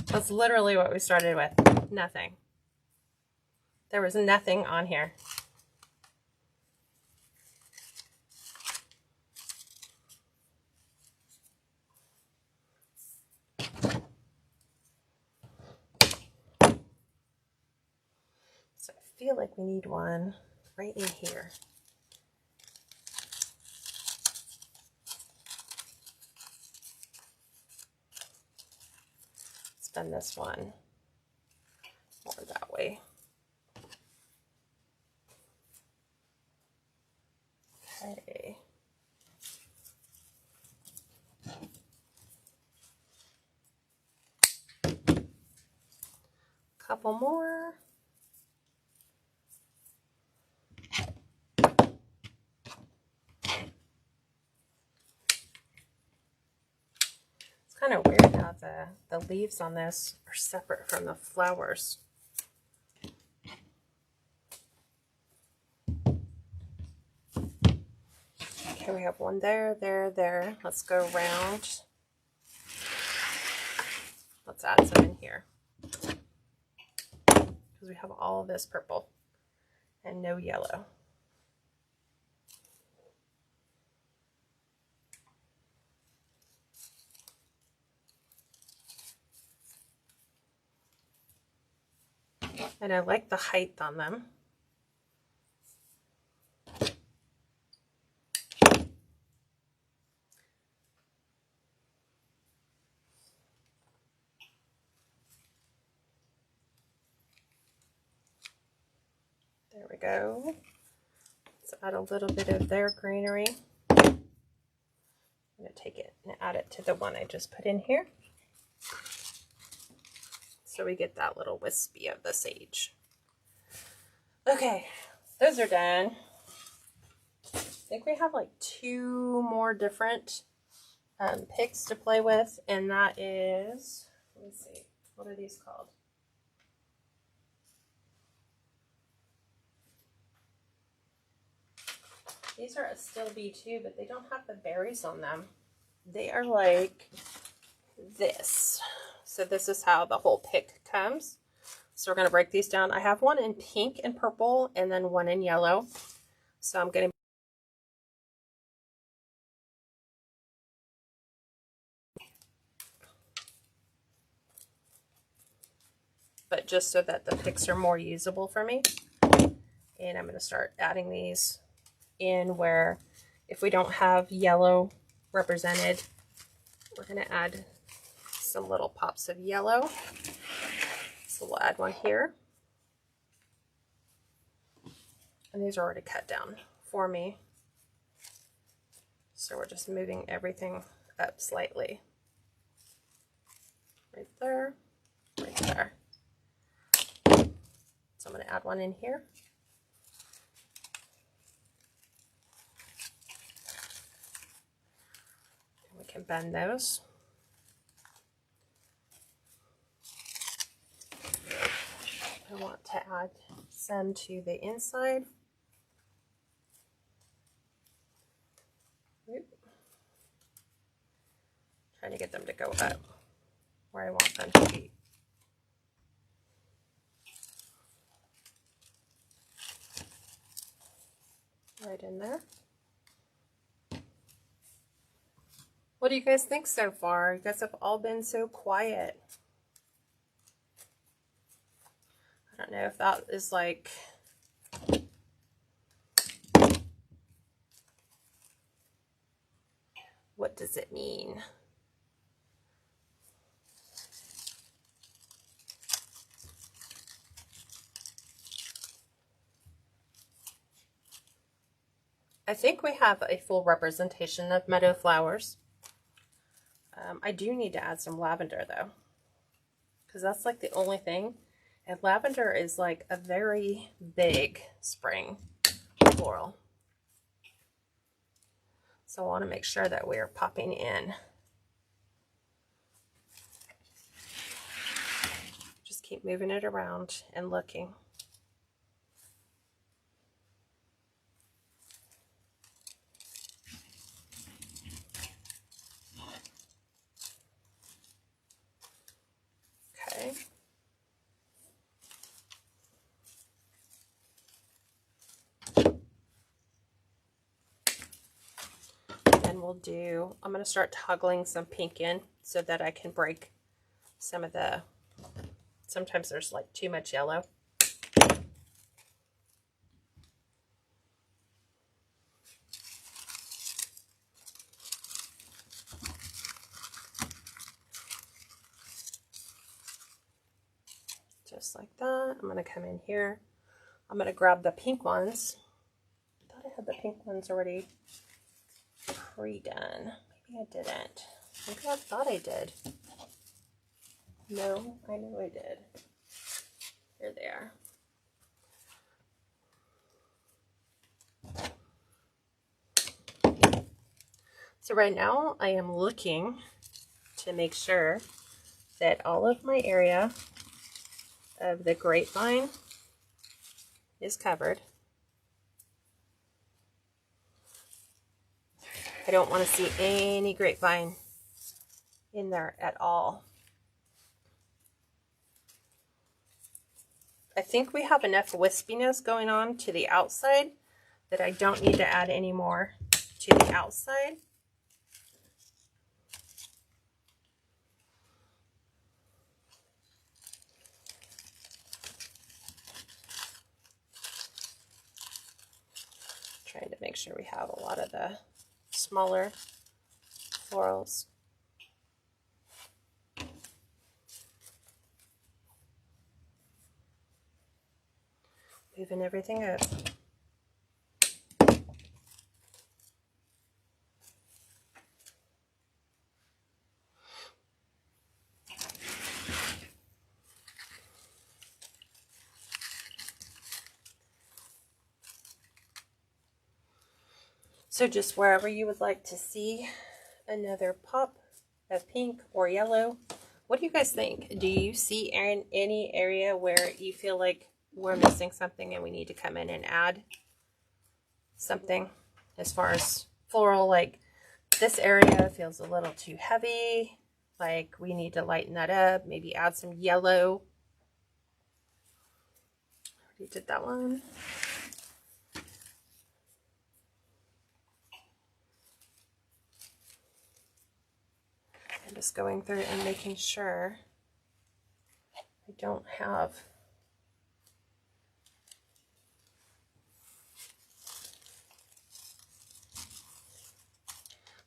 That's literally what we started with. Nothing. There was nothing on here. So I feel like we need one right in here. Let's bend this one more that way. Okay. Couple more. It's kind of weird how the leaves on this are separate from the flowers. Okay, we have one there, there, there. Let's go around. Let's add some in here, because we have all of this purple and no yellow. And I like the height on them. There we go. Let's add a little bit of their greenery. I'm going to take it and add it to the one I just put in here. So we get that little wispy of the sage. Okay, those are done. I think we have like 2 more different picks to play with, and that is, let me see, what are these called? These are Astilbe too, but they don't have the berries on them. They are like this. So this is how the whole pick comes. So we're going to break these down. I have one in pink and purple, and then one in yellow. So I'm going to but just so that the picks are more usable for me. And I'm going to start adding these in where if we don't have yellow represented. We're going to add some little pops of yellow. So we'll add one here. And these are already cut down for me. So we're just moving everything up slightly. Right there, right there. So I'm going to add one in here. And we can bend those. I want to add some to the inside. Trying to get them to go up where I want them to be. Right in there. What do you guys think so far? You guys have all been so quiet. I don't know if that is like what does it mean? I think we have a full representation of meadow flowers. I do need to add some lavender though, because that's like the only thing. And lavender is like a very big spring floral. So I want to make sure that we're popping in. Just keep moving it around and looking. Okay. And we'll do, I'm going to start toggling some pink in so that I can break some of the, sometimes there's like too much yellow. Just like that. I'm going to come in here. I'm going to grab the pink ones. I thought I had the pink ones already pre-done. Maybe I didn't. Maybe I thought I did. No, I know I did. Here they are. So right now I am looking to make sure that all of my area of the grapevine is covered. I don't want to see any grapevine in there at all. I think we have enough wispiness going on to the outside that I don't need to add any more to the outside. Trying to make sure we have a lot of the smaller florals. Moving everything up. So just wherever you would like to see another pop of pink or yellow, what do you guys think? Do you see any area where you feel like we're missing something and we need to come in and add something as far as floral? Like this area feels a little too heavy, like we need to lighten that up, maybe add some yellow. Already did that one. I'm just going through and making sure I don't have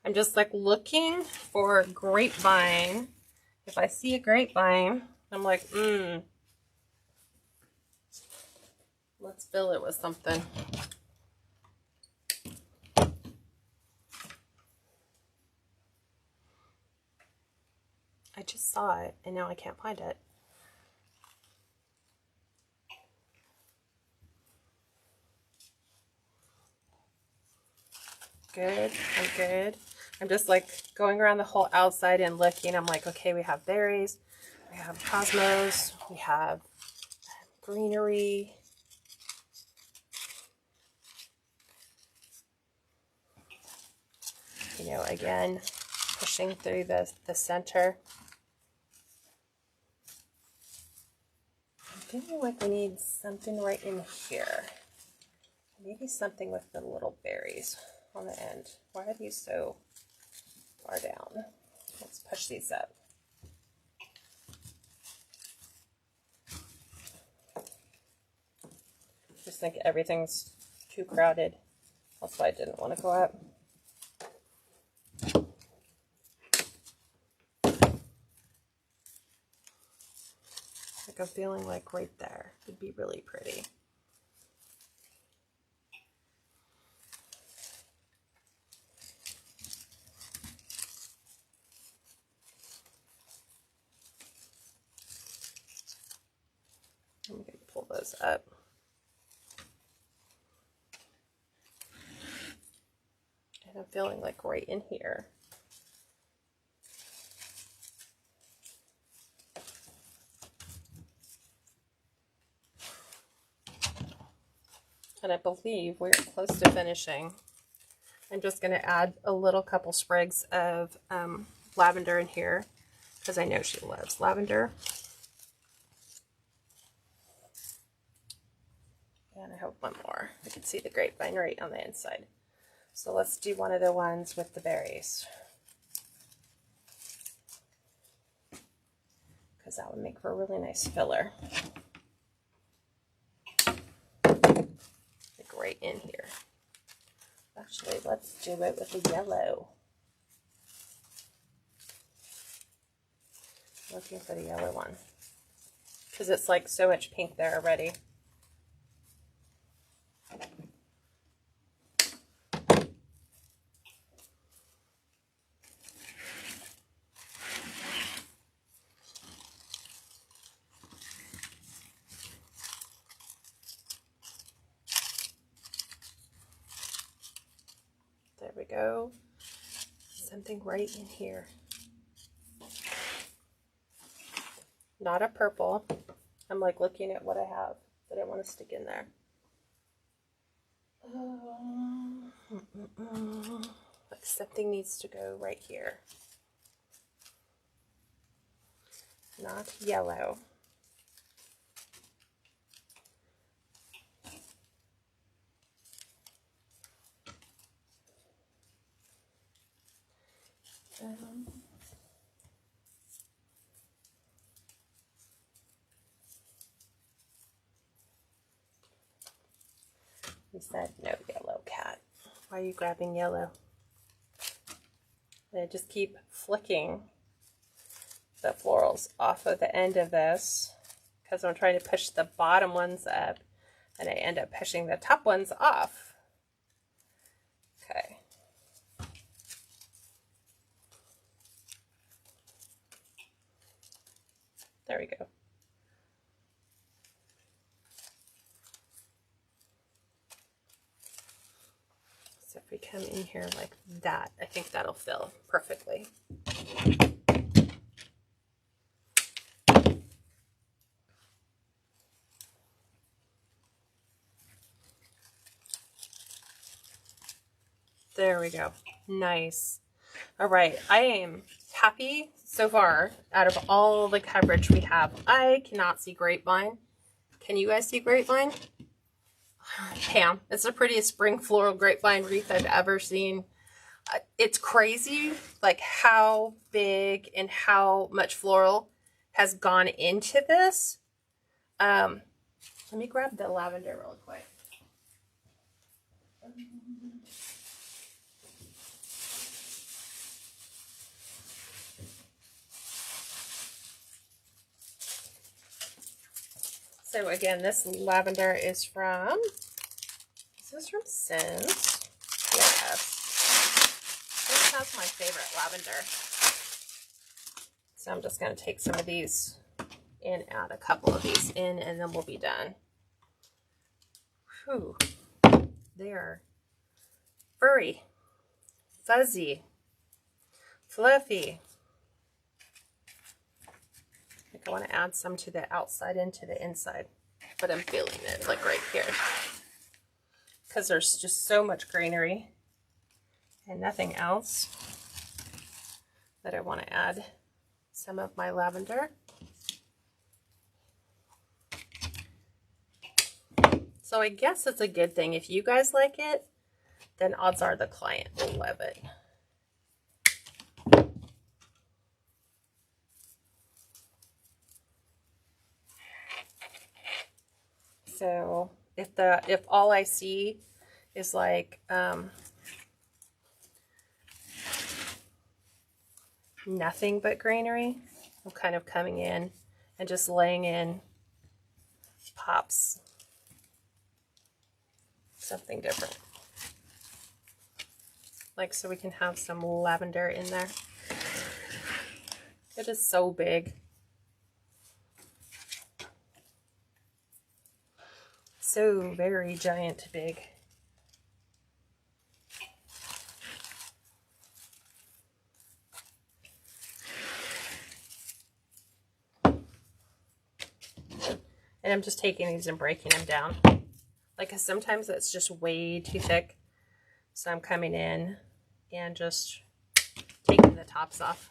I'm just like looking for grapevine. If I see a grapevine, I'm like, let's fill it with something. I just saw it and now I can't find it. Good, I'm good. I'm just like going around the whole outside and looking. I'm like, okay, we have berries, we have cosmos, we have greenery. You know, again, pushing through the center. I'm feeling like we need something right in here. Maybe something with the little berries on the end. Why are these so far down? Let's push these up. Just think everything's too crowded. That's why I didn't want to go up. Like I'm feeling like right there would be really pretty. I'm going to pull those up. And I'm feeling like right in here. And I believe we're close to finishing. I'm just going to add a little couple sprigs of lavender in here because I know she loves lavender. And I hope one more. I can see the grapevine right on the inside. So let's do one of the ones with the berries, because that would make for a really nice filler. Like right in here. Actually, let's do it with the yellow. Looking for the yellow one because it's like so much pink there already. There we go. Something right in here. Not a purple. I'm like looking at what I have that I want to stick in there. Like something needs to go right here. Not yellow. He said no yellow, Cat. Why are you grabbing yellow? And I just keep flicking the florals off of the end of this because I'm trying to push the bottom ones up and I end up pushing the top ones off. Okay. There we go. So if we come in here like that, I think that'll fill perfectly. There we go. Nice. All right. I am happy so far out of all the coverage we have. I cannot see grapevine. Can you guys see grapevine? Pam, it's the prettiest spring floral grapevine wreath I've ever seen. It's crazy like how big and how much floral has gone into this. Let me grab the lavender real quick. So again, this lavender is from, is this from Sense? Yes. This has my favorite lavender. So I'm just going to take some of these and add a couple of these in, and then we'll be done. Whew. They are furry, fuzzy, fluffy. I think I want to add some to the outside and to the inside, but I'm feeling it like right here because there's just so much greenery and nothing else that I want to add some of my lavender. So I guess it's a good thing. If you guys like it, then odds are the client will love it. So if all I see is like nothing but greenery, I'm kind of coming in and just laying in pops, something different. Like so we can have some lavender in there. It is so big. So very giant big. And I'm just taking these and breaking them down. Like sometimes it's just way too thick. So I'm coming in and just taking the tops off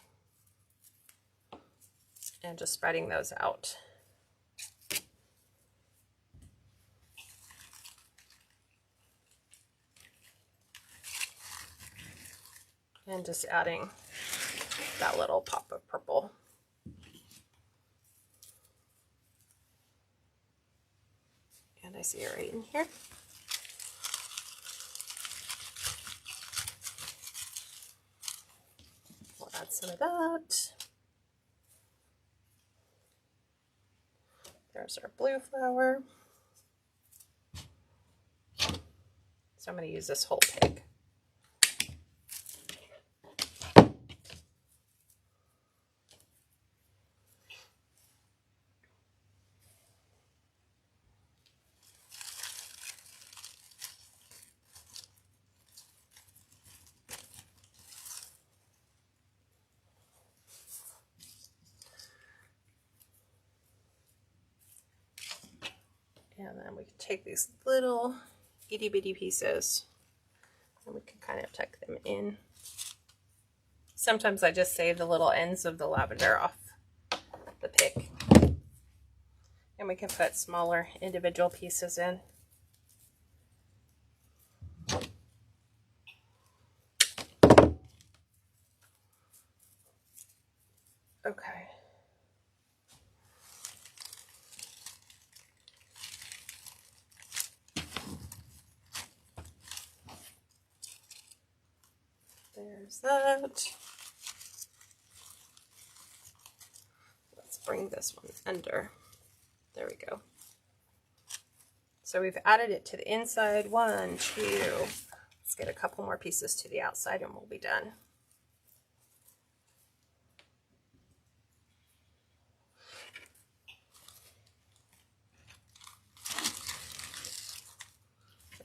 and just spreading those out. And just adding that little pop of purple. And I see it right in here. We'll add some of that. There's our blue flower. So I'm going to use this whole pig. And then we can take these little itty bitty pieces and we can kind of tuck them in. Sometimes I just save the little ends of the lavender off the pick. And we can put smaller individual pieces in. Okay. There's that. Let's bring this one under. There we go. So we've added it to the inside. 1, 2. Let's get a couple more pieces to the outside and we'll be done.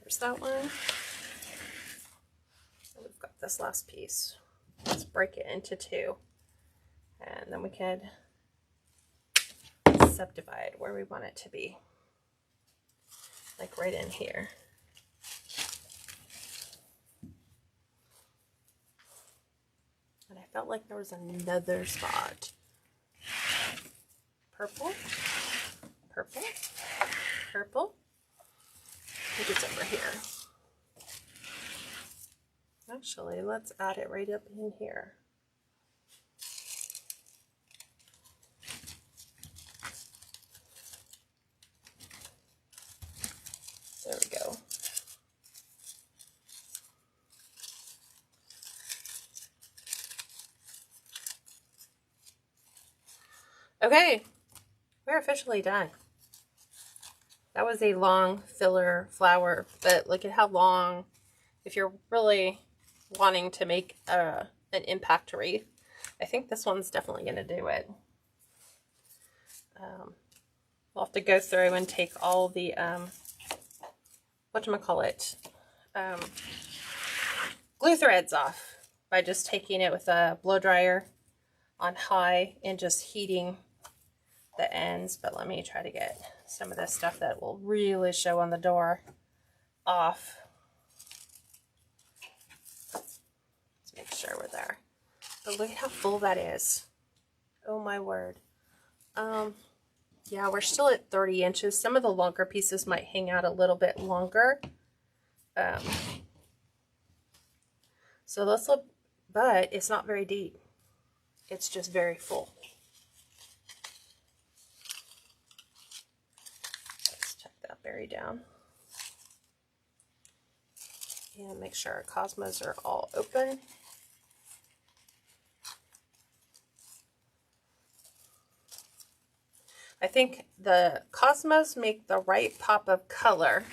There's that one. And we've got this last piece. Let's break it into 2. And then we can subdivide where we want it to be. Like right in here. And I felt like there was another spot. Purple, purple, purple. I think it's over here. Actually, let's add it right up in here. There we go. Okay, we're officially done. That was a long filler flower, but look at how long, if you're really wanting to make an impact wreath, I think this one's definitely going to do it. We'll have to go through and take all the, whatchamacallit, glue threads off by just taking it with a blow dryer on high and just heating the ends. But let me try to get some of this stuff that will really show on the door off. Let's make sure we're there. But look at how full that is. Oh my word. Yeah, we're still at 30 inches. Some of the longer pieces might hang out a little bit longer. So let's look, but it's not very deep. It's just very full. Let's check that berry down. And make sure our cosmos are all open. I think the cosmos make the right pop of color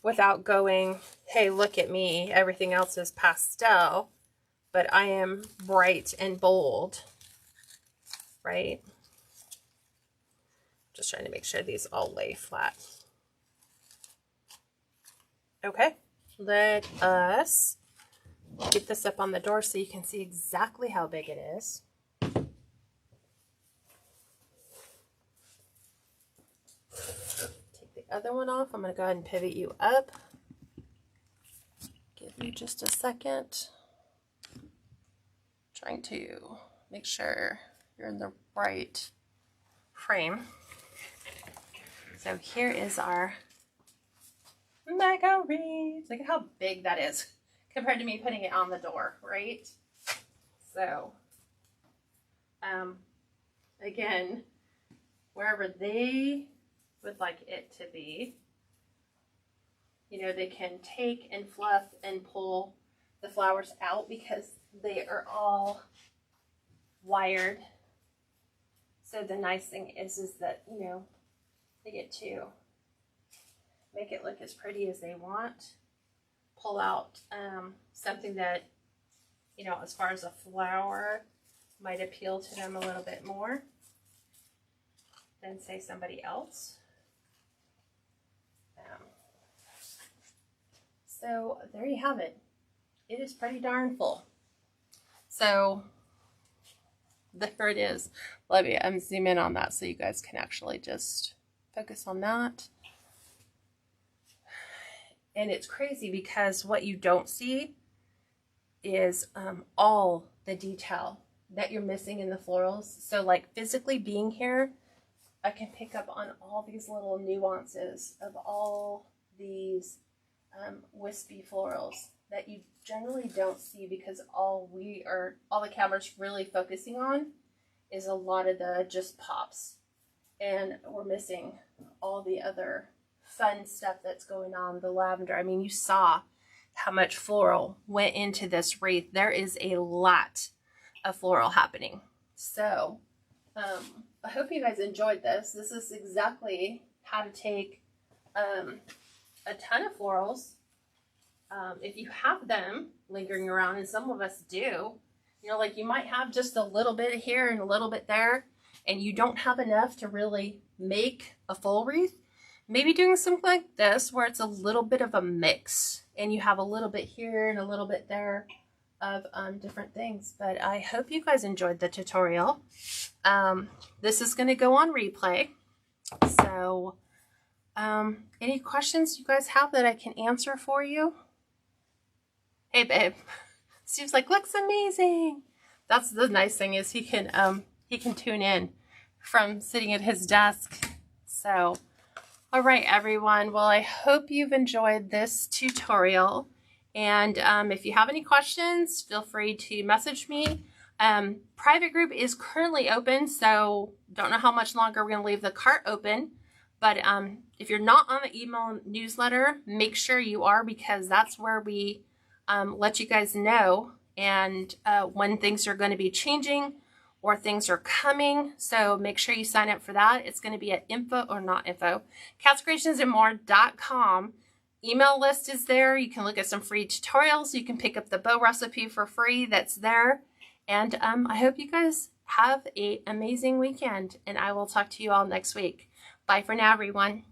without going, hey, look at me, everything else is pastel, but I am bright and bold, right? Just trying to make sure these all lay flat. Okay, let us get this up on the door so you can see exactly how big it is. Other one off. I'm going to go ahead and pivot you up. Give you just a second. Trying to make sure you're in the right frame. So here is our mega wreath. Look at how big that is compared to me putting it on the door, right? So, again, wherever they would like it to be, you know, they can take and fluff and pull the flowers out because they are all wired. So the nice thing is that, you know, they get to make it look as pretty as they want, pull out something that, you know, as far as a flower might appeal to them a little bit more than say somebody else. So there you have it. It is pretty darn full. So there it is. Let me zoom in on that so you guys can actually just focus on that. And it's crazy because what you don't see is all the detail that you're missing in the florals. So like physically being here, I can pick up on all these little nuances of all these wispy florals that you generally don't see because all the camera's really focusing on is a lot of the just pops, and we're missing all the other fun stuff that's going on. The lavender, I mean, you saw how much floral went into this wreath. There is a lot of floral happening. So I hope you guys enjoyed this. This is exactly how to take a ton of florals. If you have them lingering around, and some of us do, you know, like you might have just a little bit here and a little bit there, and you don't have enough to really make a full wreath, maybe doing something like this where it's a little bit of a mix and you have a little bit here and a little bit there of different things. But I hope you guys enjoyed the tutorial. This is going to go on replay. So any questions you guys have that I can answer for you? Hey babe, Steve's like, looks amazing. That's the nice thing, is he can tune in from sitting at his desk. So all right, everyone. Well, I hope you've enjoyed this tutorial. And if you have any questions, feel free to message me. Private group is currently open, so don't know how much longer we're going to leave the cart open. But if you're not on the email newsletter, make sure you are, because that's where we let you guys know and when things are going to be changing, or things are coming. So make sure you sign up for that. It's going to be at catscreationsandmore.com. Email list is there. You can look at some free tutorials. You can pick up the bow recipe for free that's there. And I hope you guys have an amazing weekend, and I will talk to you all next week. Bye for now, everyone.